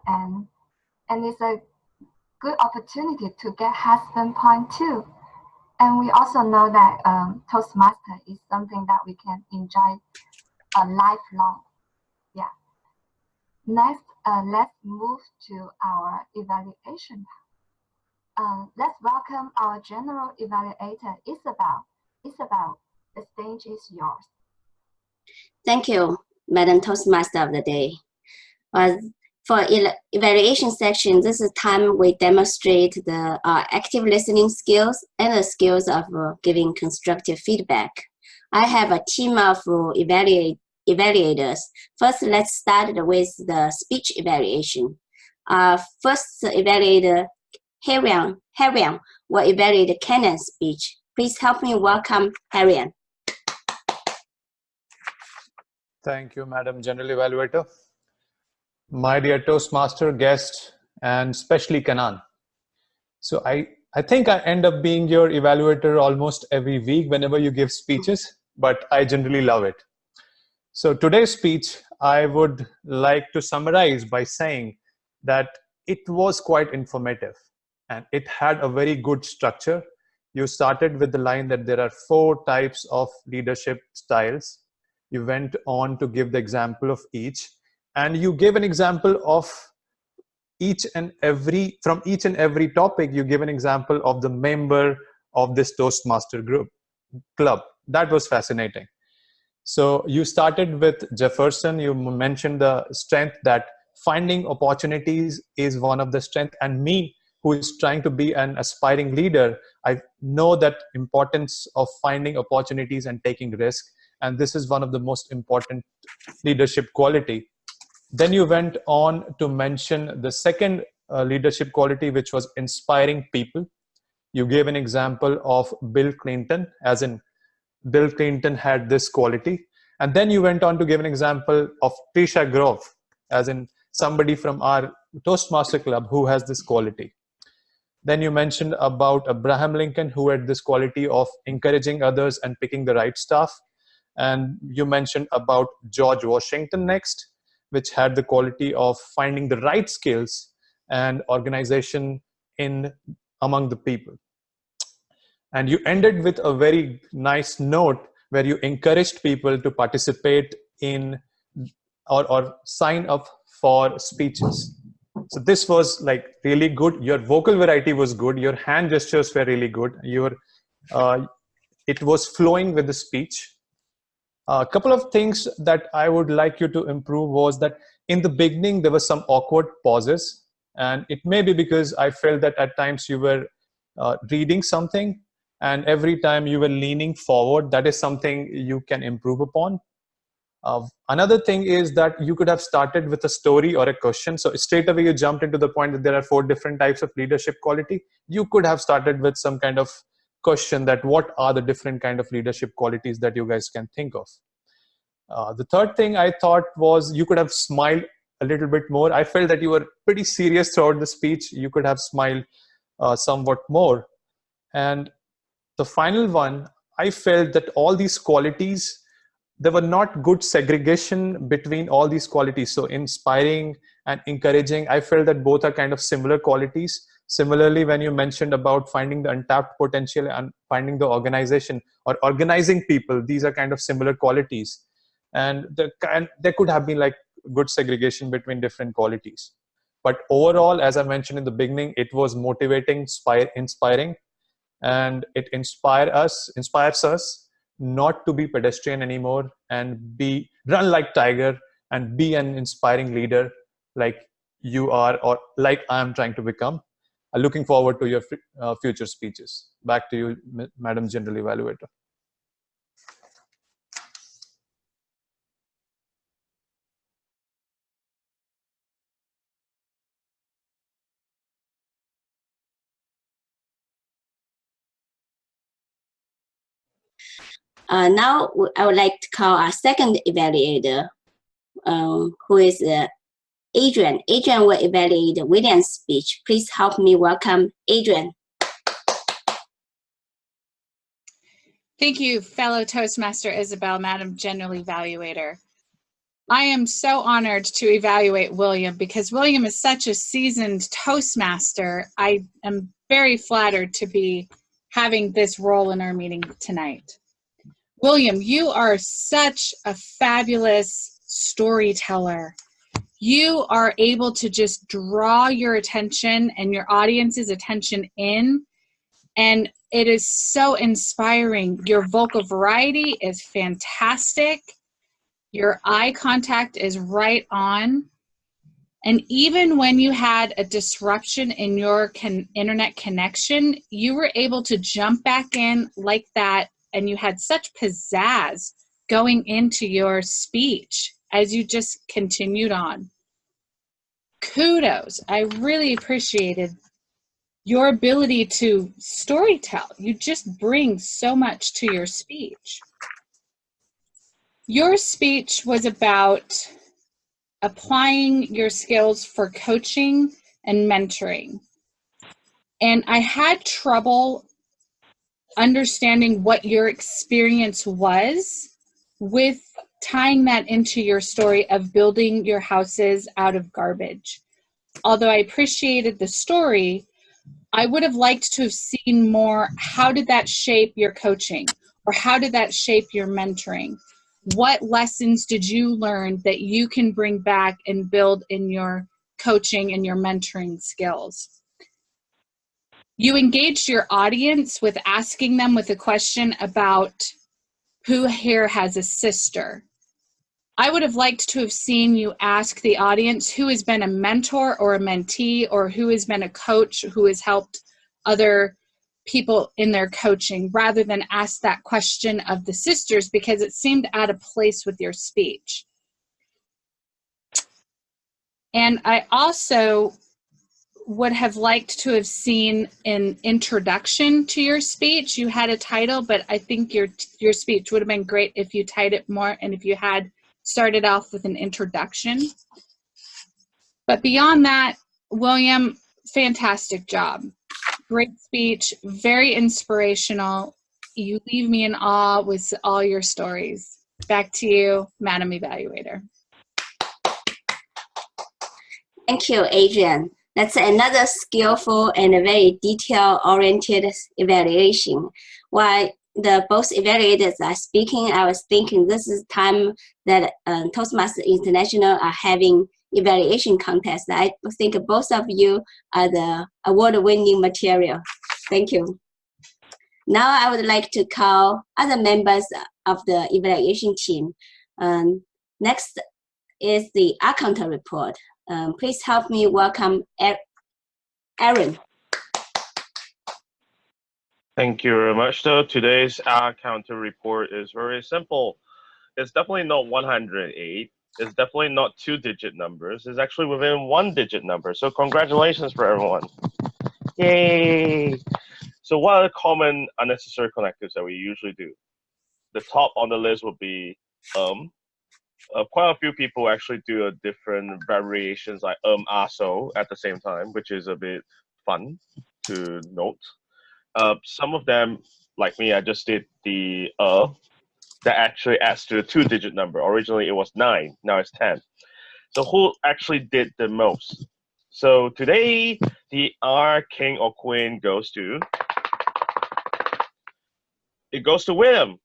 and it's a good opportunity to get husband point too. And we also know that Toastmaster is something that we can enjoy lifelong. Yeah. Next, let's move to our evaluation. Let's welcome our general evaluator, Isabel. Isabel, the stage is yours. Thank you, Madam Toastmaster of the day. For evaluation section, this is time we demonstrate the active listening skills and the skills of giving constructive feedback. I have a team of evaluators. First, let's start with the speech evaluation. First evaluator, Adrienne, will evaluate Kenan's speech. Please help me welcome Adrienne. Thank you, Madam General Evaluator. My dear Toastmaster, guest, and especially Kanan. So I I think I end up being your evaluator almost every week whenever you give speeches, but I generally love it. So today's speech, I would like to summarize by saying that it was quite informative and it had a very good structure. You started with the line that there are 4 types of leadership styles. You went on to give the example of each, and you gave an example of from each and every topic. You give an example of the member of this Toastmaster club. That was fascinating. So you started with Jefferson. You mentioned the strength that finding opportunities is one of the strengths, and me, who is trying to be an aspiring leader, I know that importance of finding opportunities and taking risk, and this is one of the most important leadership quality. Then you went on to mention the second leadership quality, which was inspiring people. You gave an example of Bill Clinton, as in Bill Clinton had this quality. And then you went on to give an example of Trisha Grove, as in somebody from our Toastmaster Club who has this quality. Then you mentioned about Abraham Lincoln, who had this quality of encouraging others and picking the right stuff. And you mentioned about George Washington next, which had the quality of finding the right skills and organization among the people. And you ended with a very nice note where you encouraged people to participate in or sign up for speeches. So this was like really good. Your vocal variety was good. Your hand gestures were really good. It was flowing with the speech. A couple of things that I would like you to improve was that in the beginning, there were some awkward pauses. And it may be because I felt that at times you were reading something, and every time you were leaning forward. That is something you can improve upon. Another thing is that you could have started with a story or a question. So straight away you jumped into the point that there are 4 different types of leadership quality. You could have started with some kind of question that what are the different kind of leadership qualities that you guys can think of. The third thing I thought was you could have smiled a little bit more. I felt that you were pretty serious throughout the speech. You could have smiled somewhat more. And the final one, I felt that all these qualities, there were not good segregation between all these qualities. So inspiring and encouraging, I felt that both are kind of similar qualities. Similarly, when you mentioned about finding the untapped potential and finding the organization or organizing people, these are kind of similar qualities. And there could have been like good segregation between different qualities. But overall, as I mentioned in the beginning, it was motivating, inspiring, and it inspires us not to be pedestrian anymore and run like tiger and be an inspiring leader like you are or like I am trying to become. Looking forward to your future speeches. Back to you, Madam General Evaluator. Now I would like to call our second evaluator, who is Adrienne. Adrienne will evaluate William's speech. Please help me welcome Adrienne. Thank you, fellow Toastmaster Isabel, Madam General Evaluator. I am so honored to evaluate William because William is such a seasoned Toastmaster. I am very flattered to be having this role in our meeting tonight. William, you are such a fabulous storyteller. You are able to just draw your attention and your audience's attention in, and it is so inspiring. Your vocal variety is fantastic. Your eye contact is right on. And even when you had a disruption in your internet connection, you were able to jump back in like that, and you had such pizzazz going into your speech as you just continued on. Kudos. I really appreciated your ability to storytell. You just bring so much to your speech. Your speech was about applying your skills for coaching and mentoring. And I had trouble understanding what your experience was with tying that into your story of building your houses out of garbage. Although I appreciated the story, I would have liked to have seen more, how did that shape your coaching? Or how did that shape your mentoring? What lessons did you learn that you can bring back and build in your coaching and your mentoring skills? You engaged your audience with asking them with a question about who here has a sister. I would have liked to have seen you ask the audience who has been a mentor or a mentee, or who has been a coach who has helped other people in their coaching, rather than ask that question of the sisters, because it seemed out of place with your speech. And I also would have liked to have seen an introduction to your speech. You had a title, but I think your speech would have been great if you tied it more and if you had started off with an introduction. But beyond that, William, fantastic job. Great speech, very inspirational. You leave me in awe with all your stories. Back to you, Madam Evaluator. Thank you, Adrienne. That's another skillful and a very detail-oriented evaluation. While both evaluators are speaking, I was thinking this is time that Toastmasters International are having evaluation contest. I think both of you are the award-winning material. Thank you. Now I would like to call other members of the evaluation team. Next is the account report. Please help me welcome Aaron. Thank you very much. So today's counter report is very simple. It's definitely not 108. It's definitely not 2-digit numbers. It's actually within 1-digit number. So congratulations for everyone. Yay! So what are the common unnecessary connectives that we usually do? The top on the list would be quite a few people actually do different variations like so at the same time, which is a bit fun to note. Some of them, like me, I just did the that actually adds to the 2-digit number. Originally it was 9, now it's 10. So who actually did the most? So today the R king or queen goes to, it goes to William.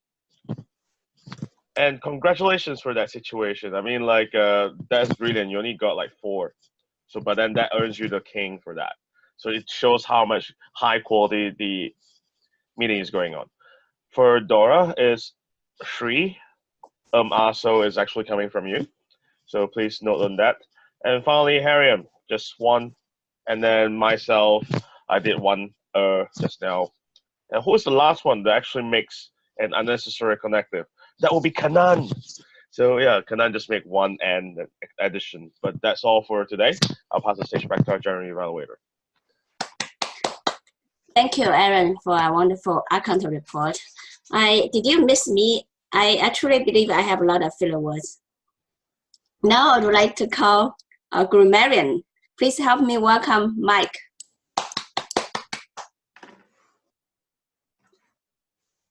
And congratulations for that situation. I mean, like, that's brilliant. You only got like 4. So, but then that earns you the king for that. So it shows how much high quality the meeting is going on. For Dora is 3. Also is actually coming from you. So please note on that. And finally, Harriam, just 1. And then myself, I did 1 just now. And who's the last one that actually makes an unnecessary connective? That will be Kanan. So yeah, Kanan just make 1 and addition. But that's all for today. I'll pass the stage back to our general evaluator. Thank you, Aaron, for a wonderful account report. Did you miss me? I actually believe I have a lot of filler words. Now I would like to call Grammarian. Please help me welcome Mike.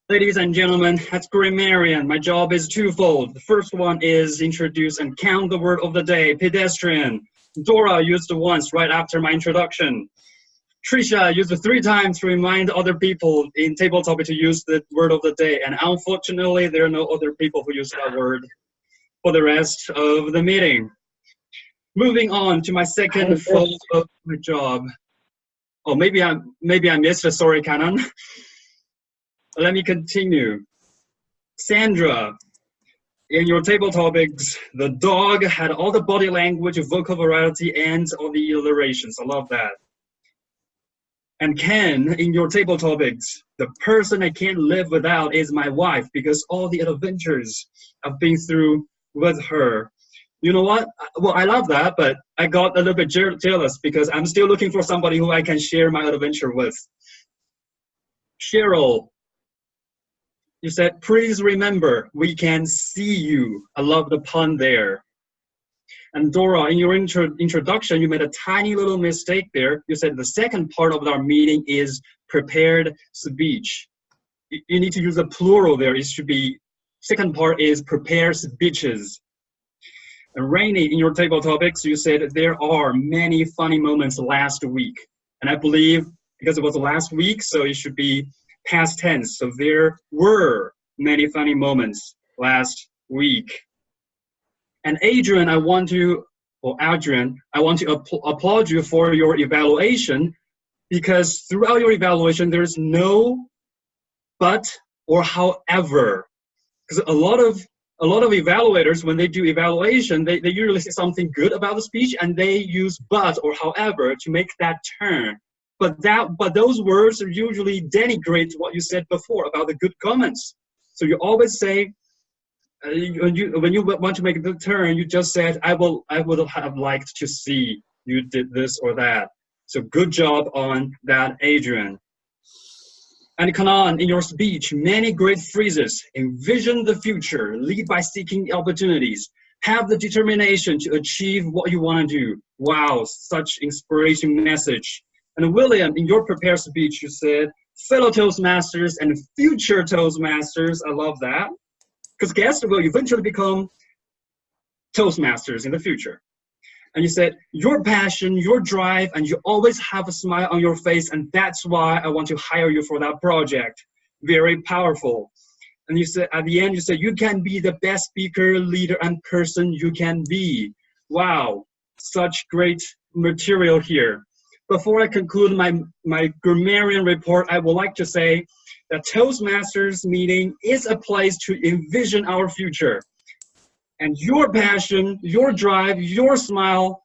Ladies and gentlemen, that's Grammarian. My job is twofold. The first one is introduce and count the word of the day, pedestrian. Dora used it once right after my introduction. Trisha used it 3 times to remind other people in table topic to use the word of the day. And unfortunately, there are no other people who use that word for the rest of the meeting. Moving on to my second fold of my job. Oh, maybe I missed a sorry, Canon. Let me continue. Sandra, in your table topics, the dog had all the body language, vocal variety, and all the alliterations. I love that. And Ken, in your table topics, the person I can't live without is my wife because all the adventures I've been through with her. You know what? Well, I love that, but I got a little bit jealous because I'm still looking for somebody who I can share my adventure with. Cheryl, you said, please remember, we can see you. I love the pun there. And Dora, in your introduction, you made a tiny little mistake there. You said the second part of our meeting is prepared speech. You need to use a plural there. It should be, second part is prepared speeches. And Rainy, in your table topics, you said there are many funny moments last week. And I believe because it was last week, so it should be past tense. So there were many funny moments last week. And Adrienne, I want to applaud you for your evaluation, because throughout your evaluation, there's no but or however. Because a lot of evaluators, when they do evaluation, they usually say something good about the speech and they use but or however to make that turn. But those words usually denigrate what you said before about the good comments. So you always say, when you want to make the turn, you just said, I would have liked to see you did this or that. So good job on that, Adrienne. And Kanan, in your speech, many great phrases. Envision the future, lead by seeking opportunities, have the determination to achieve what you want to do. Wow, such inspiration message. And William, in your prepared speech, you said, fellow Toastmasters and future Toastmasters. I love that. Because guests will eventually become Toastmasters in the future. And you said, your passion, your drive, and you always have a smile on your face, and that's why I want to hire you for that project. Very powerful. And you said, at the end, you said, you can be the best speaker, leader, and person you can be. Wow, such great material here. Before I conclude my grammarian report, I would like to say that Toastmasters meeting is a place to envision our future. And your passion, your drive, your smile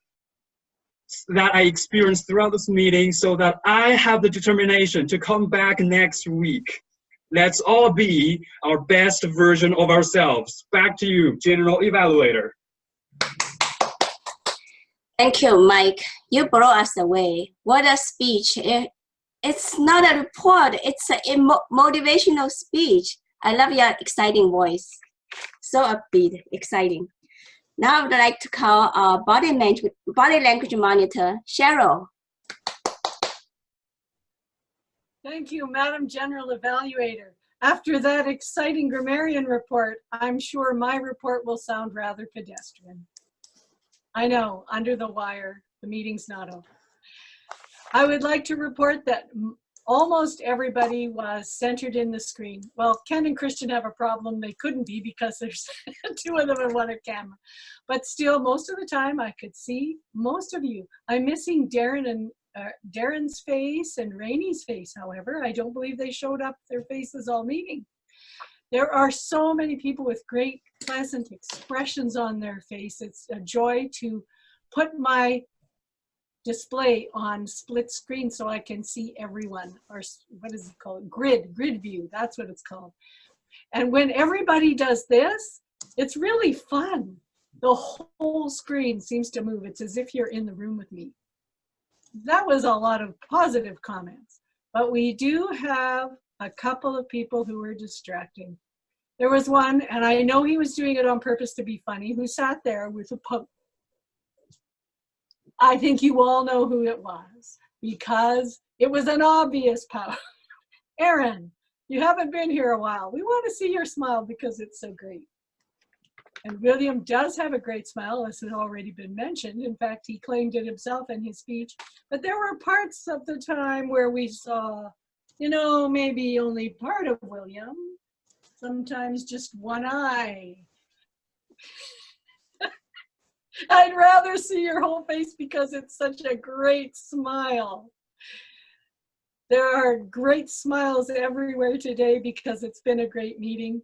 that I experienced throughout this meeting, so that I have the determination to come back next week. Let's all be our best version of ourselves. Back to you, General Evaluator. Thank you, Mike. You blow us away. What a speech. It's not a report, it's a motivational speech. I love your exciting voice. So upbeat, exciting. Now I would like to call our body language monitor, Cheryl. Thank you, Madam General Evaluator. After that exciting grammarian report, I'm sure my report will sound rather pedestrian. I know, under the wire, the meeting's not over. I would like to report that almost everybody was centered in the screen. Well, Ken and Christian have a problem. They couldn't be because there's two of them in one camera. But still, most of the time I could see most of you. I'm missing Darren's face and Rainy's face, however. I don't believe they showed up their faces all meeting. There are so many people with great, pleasant expressions on their face. It's a joy to put my display on split screen so I can see everyone, or what is it called? Grid view, that's what it's called. And when everybody does this, it's really fun. The whole screen seems to move. It's as if you're in the room with me. That was a lot of positive comments, but we do have a couple of people who were distracting. There was one, and I know he was doing it on purpose to be funny, who sat there with a poke. I think you all know who it was, because it was an obvious pout. Aaron, you haven't been here a while. We want to see your smile because it's so great. And William does have a great smile, as has already been mentioned. In fact, he claimed it himself in his speech. But there were parts of the time where we saw, you know, maybe only part of William, sometimes just one eye. I'd rather see your whole face because it's such a great smile. There are great smiles everywhere today because it's been a great meeting.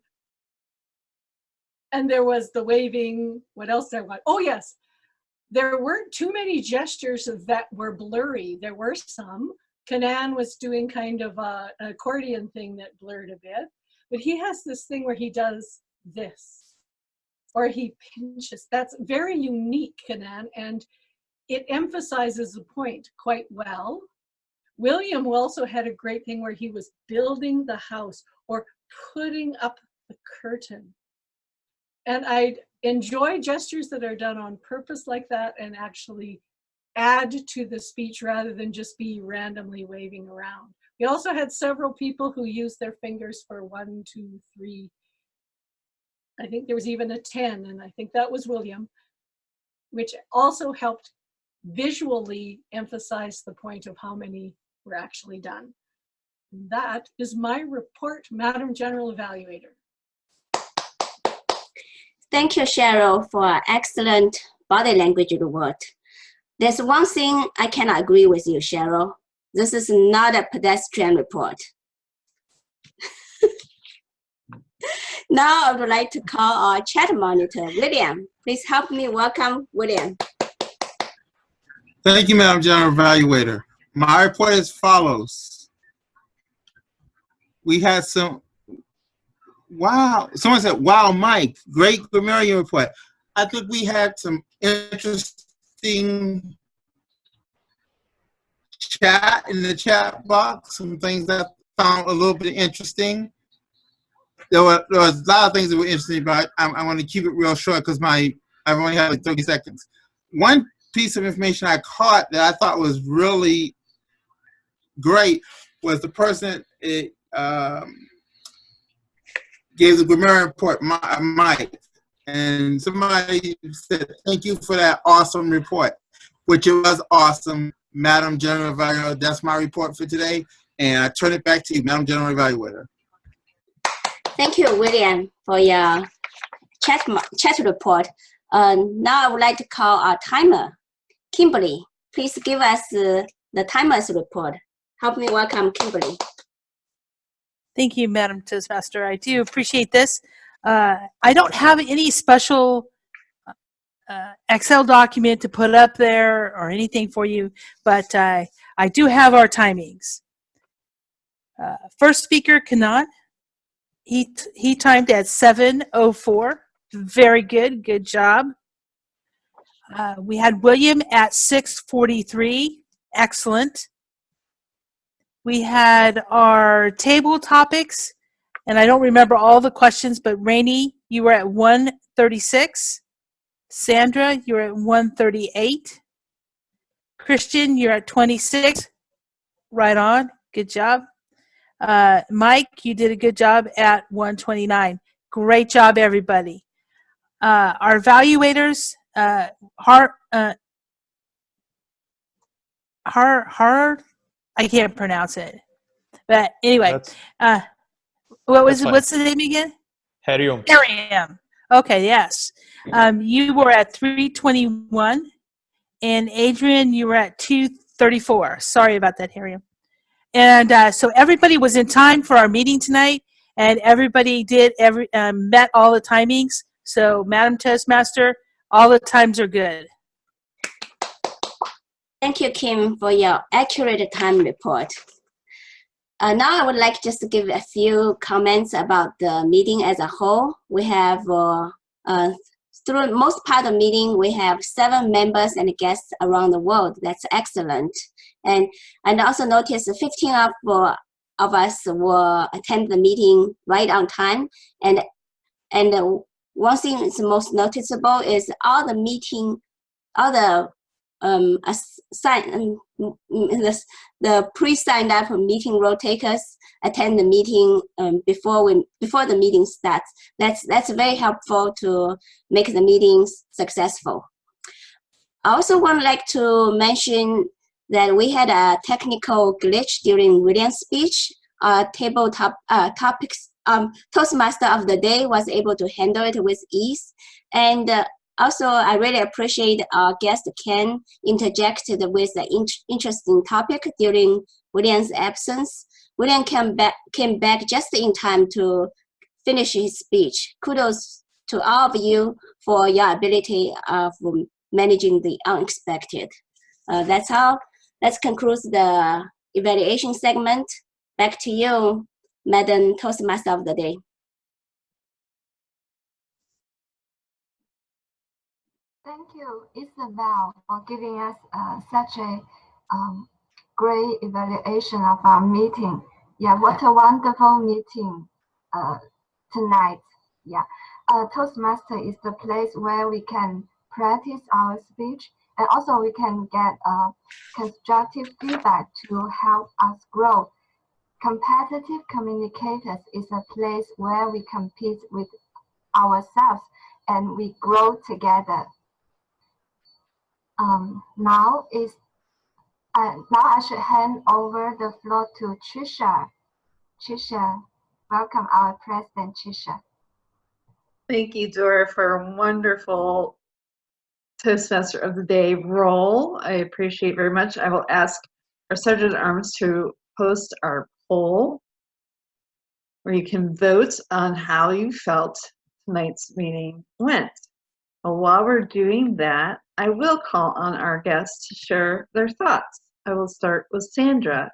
And there was the waving. What else did I want? Oh yes, there weren't too many gestures that were blurry. There were some. Kanan was doing kind of an accordion thing that blurred a bit. But he has this thing where he does this. Or he pinches. That's very unique, Kanan, and it emphasizes the point quite well. William also had a great thing where he was building the house or putting up the curtain. And I enjoy gestures that are done on purpose like that and actually add to the speech rather than just be randomly waving around. We also had several people who used their fingers for 1, 2, 3. I think there was even a 10, and I think that was William, which also helped visually emphasize the point of how many were actually done. That is my report, Madam General Evaluator. Thank you, Cheryl, for an excellent body language report. There's one thing I cannot agree with you, Cheryl. This is not a pedestrian report. Now I would like to call our chat monitor, William. Please help me welcome William. Thank you, Madam General Evaluator. My report is as follows. We had some, wow, someone said, wow, Mike, great Grammarian report. I think we had some interesting chat in the chat box, some things that I found a little bit interesting. There was a lot of things that were interesting, but I want to keep it real short because I only have like 30 seconds. One piece of information I caught that I thought was really great was the person gave the grammarian report, Mike, and somebody said, thank you for that awesome report, which it was awesome, Madam General Evaluator. That's my report for today, and I turn it back to you, Madam General Evaluator. Thank you, William, for your chat report. Now I would like to call our timer, Kimberly. Please give us the timer's report. Help me welcome Kimberly. Thank you, Madam Toastmaster. I do appreciate this. I don't have any special Excel document to put up there or anything for you, but I do have our timings. First speaker, Kanat. He timed at 7:04. Very good. Good job. We had William at 6:43. Excellent. We had our table topics, and I don't remember all the questions, but Rainey, you were at 1:36. Sandra, you're at 1:38. Christian, you're at 26. Right on. Good job. Mike, you did a good job at 1:29. Great job, everybody. Our evaluators, I can't pronounce it. But anyway, what's the name again? Hariom. Hariom. Okay, yes. You were at 3:21, and Adrienne, you were at 2:34. Sorry about that, Hariom. And so everybody was in time for our meeting tonight, and everybody did met all the timings. So, Madam Toastmaster, all the times are good. Thank you, Kim, for your accurate time report. Now I would like just to give a few comments about the meeting as a whole. We have, through most part of the meeting, we have 7 members and guests around the world. That's excellent. And also notice 15 of us will attend the meeting right on time. And one thing that's most noticeable is all the the pre-signed up meeting role takers attend the meeting before the meeting starts. That's very helpful to make the meetings successful. I also would like to mention that we had a technical glitch during William's speech. Topics Toastmaster of the day was able to handle it with ease, and also, I really appreciate our guest Ken interjected with the interesting topic during William's absence. William came back just in time to finish his speech. Kudos to all of you for your ability of managing the unexpected. That's all. That concludes the evaluation segment. Back to you, Madam Toastmaster of the day. Thank you, Isabel, for giving us such a great evaluation of our meeting. Yeah, what a wonderful meeting tonight. Yeah, Toastmaster is the place where we can practice our speech, and also we can get constructive feedback to help us grow. Competitive communicators is a place where we compete with ourselves and we grow together. Now I should hand over the floor to Trisha. Trisha, welcome our President, Trisha. Thank you, Dora, for a wonderful Toastmaster of the Day role. I appreciate very much. I will ask our Sergeant at Arms to post our poll where you can vote on how you felt tonight's meeting went. Well, while we're doing that, I will call on our guests to share their thoughts. I will start with Sandra.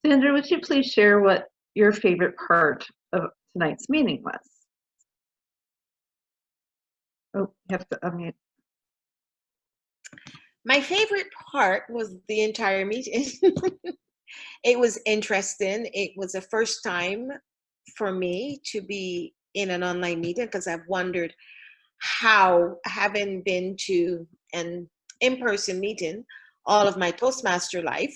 Sandra, would you please share what your favorite part of tonight's meeting was? Oh, you have to unmute. My favorite part was the entire meeting. It was interesting. It was the first time for me to be in an online meeting because I've wondered how, having been to an in-person meeting all of my Toastmaster life,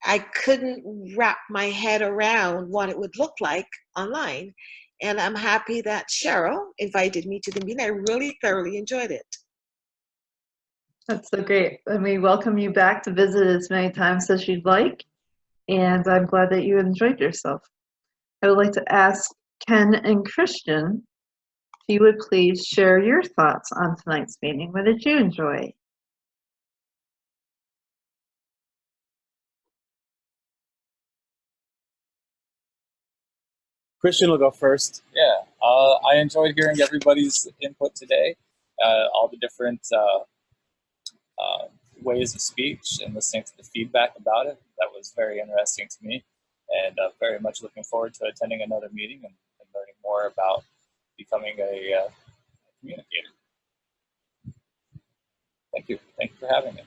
I couldn't wrap my head around what it would look like online. And I'm happy that Cheryl invited me to the meeting. I really thoroughly enjoyed it. That's so great. And we welcome you back to visit as many times as you'd like. And I'm glad that you enjoyed yourself. I would like to ask Ken and Christian, if you would please share your thoughts on tonight's meeting. What did you enjoy? Christian will go first. Yeah, I enjoyed hearing everybody's input today, all the different ways of speech and listening to the feedback about it. That was very interesting to me, and very much looking forward to attending another meeting and learning more about becoming a communicator. Thank you. Thank you for having me.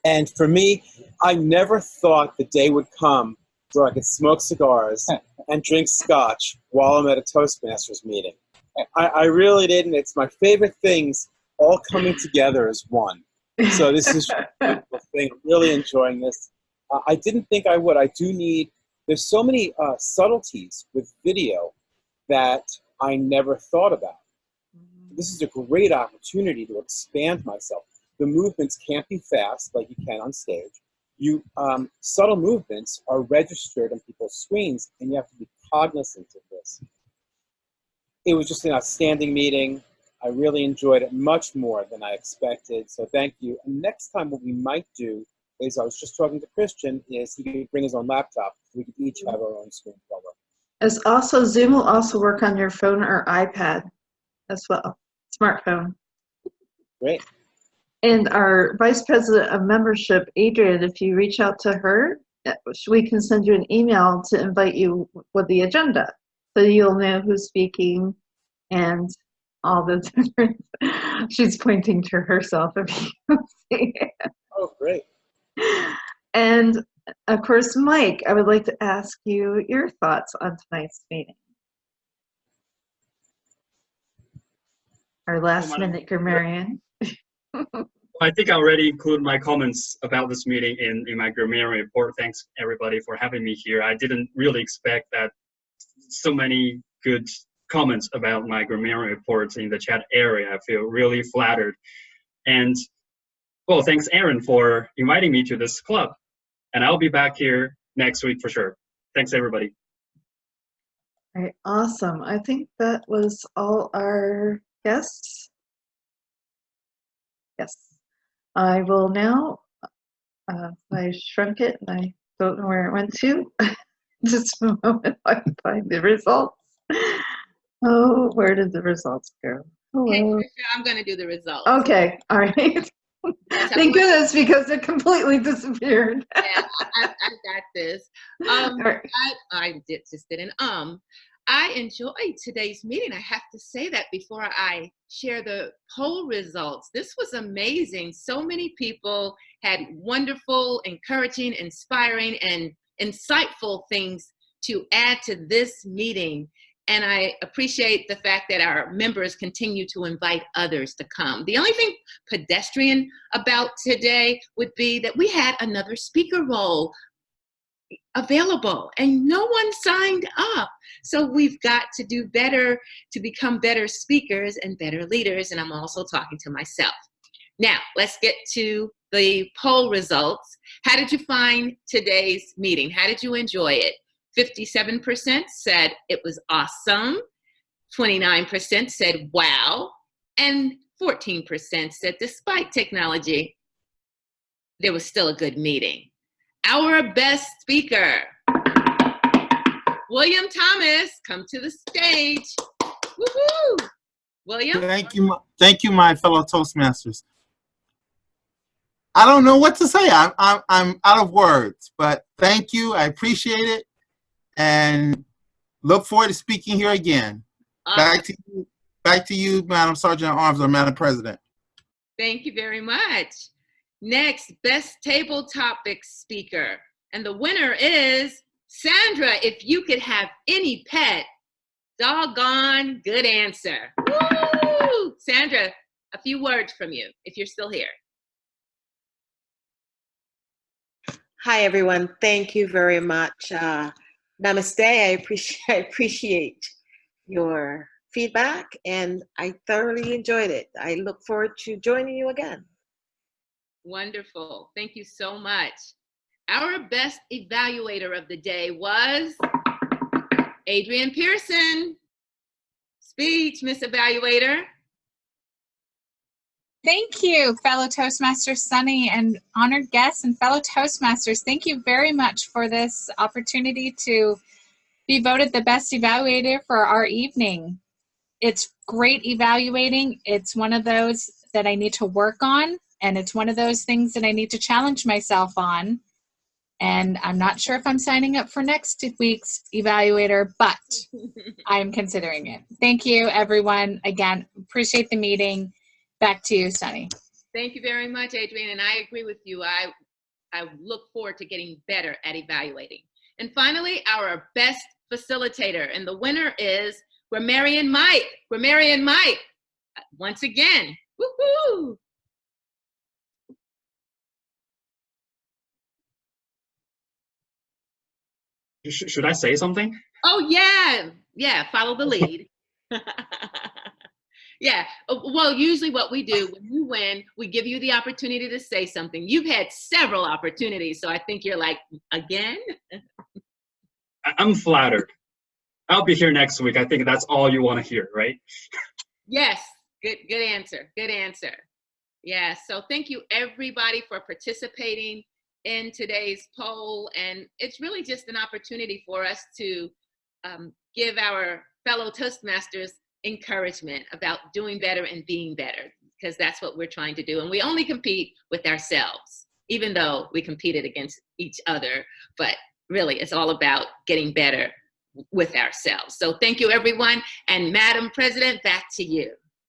And for me, I never thought the day would come where I could smoke cigars and drink scotch while I'm at a Toastmasters meeting. I really didn't. It's my favorite things all coming together as one. So this is a beautiful thing. Really enjoying this. I didn't think I would. I do need, there's so many subtleties with video that I never thought about. This is a great opportunity to expand myself. The movements can't be fast like you can on stage. Subtle movements are registered on people's screens, and you have to be cognizant of this. It was just an outstanding meeting. I really enjoyed it much more than I expected, so thank you. And next time what we might do is, I was just talking to Christian, is he could bring his own laptop. We could each have our own screen cover. As also, Zoom will also work on your phone or iPad as well, smartphone. Great. And our Vice President of Membership, Adrienne, if you reach out to her, we can send you an email to invite you with the agenda. So you'll know who's speaking and all the different, she's pointing to herself if you can see it. Oh, great. And of course, Mike, I would like to ask you your thoughts on tonight's meeting. Our last minute grammarian. I think I already included my comments about this meeting in my Grammarian report. Thanks everybody for having me here. I didn't really expect that so many good comments about my Grammarian reports in the chat area. I feel really flattered. And well, thanks Aaron for inviting me to this club. And I'll be back here next week for sure. Thanks everybody. All right, awesome. I think that was all our guests. Yes. I will now, I shrunk it and I don't know where it went to. Just a moment, I can find the results. Oh, where did the results go? Hello. Hey, Trisha, I'm going to do the results. Okay, all right. Thank goodness, because it completely disappeared. Yeah, I got this. Right. I just did an I enjoyed today's meeting. I have to say that before I share the poll results. This was amazing. So many people had wonderful, encouraging, inspiring, and insightful things to add to this meeting. And I appreciate the fact that our members continue to invite others to come. The only thing pedestrian about today would be that we had another speaker role available and no one signed up. So we've got to do better to become better speakers and better leaders. And I'm also talking to myself. Now, let's get to the poll results. How did you find today's meeting? How did you enjoy it? 57% said it was awesome. 29% said wow. And 14% said despite technology, there was still a good meeting. Our best speaker, William Thomas, come to the stage. Woohoo! William? Thank you, my fellow Toastmasters. I don't know what to say. I'm out of words, but thank you. I appreciate it, and look forward to speaking here again. Back to you, Madam Sergeant at Arms or Madam President. Thank you very much. Next, best table topic speaker, and the winner is Sandra. If you could have any pet, doggone good answer. Woo! Sandra, a few words from you, if you're still here. Hi, everyone. Thank you very much. Namaste. I appreciate your feedback, and I thoroughly enjoyed it. I look forward to joining you again. Wonderful. Thank you so much. Our best evaluator of the day was Adrienne Pearson. Speech, Miss Evaluator. Thank you, fellow Toastmasters Sunny and honored guests and fellow Toastmasters. Thank you very much for this opportunity to be voted the best evaluator for our evening. It's great evaluating. It's one of those that I need to work on, and it's one of those things that I need to challenge myself on. And I'm not sure if I'm signing up for next week's evaluator, but I'm considering it. Thank you, everyone. Again, appreciate the meeting. Back to you, Sunny. Thank you very much, Adrienne, and I agree with you. I look forward to getting better at evaluating. And finally, our best facilitator, and the winner is Grammarian Mike. Grammarian Mike, once again, woohoo! Should I say something? Oh, yeah, follow the lead. Yeah, well, usually what we do when you win, we give you the opportunity to say something. You've had several opportunities, so I think you're like, again? I'm flattered. I'll be here next week. I think that's all you want to hear, right? Yes, good answer, good answer. Yeah, so thank you everybody for participating in today's poll, and it's really just an opportunity for us to give our fellow Toastmasters encouragement about doing better and being better, because that's what we're trying to do. And we only compete with ourselves, even though we competed against each other, but really it's all about getting better with ourselves. So thank you, everyone. And Madam President, back to you.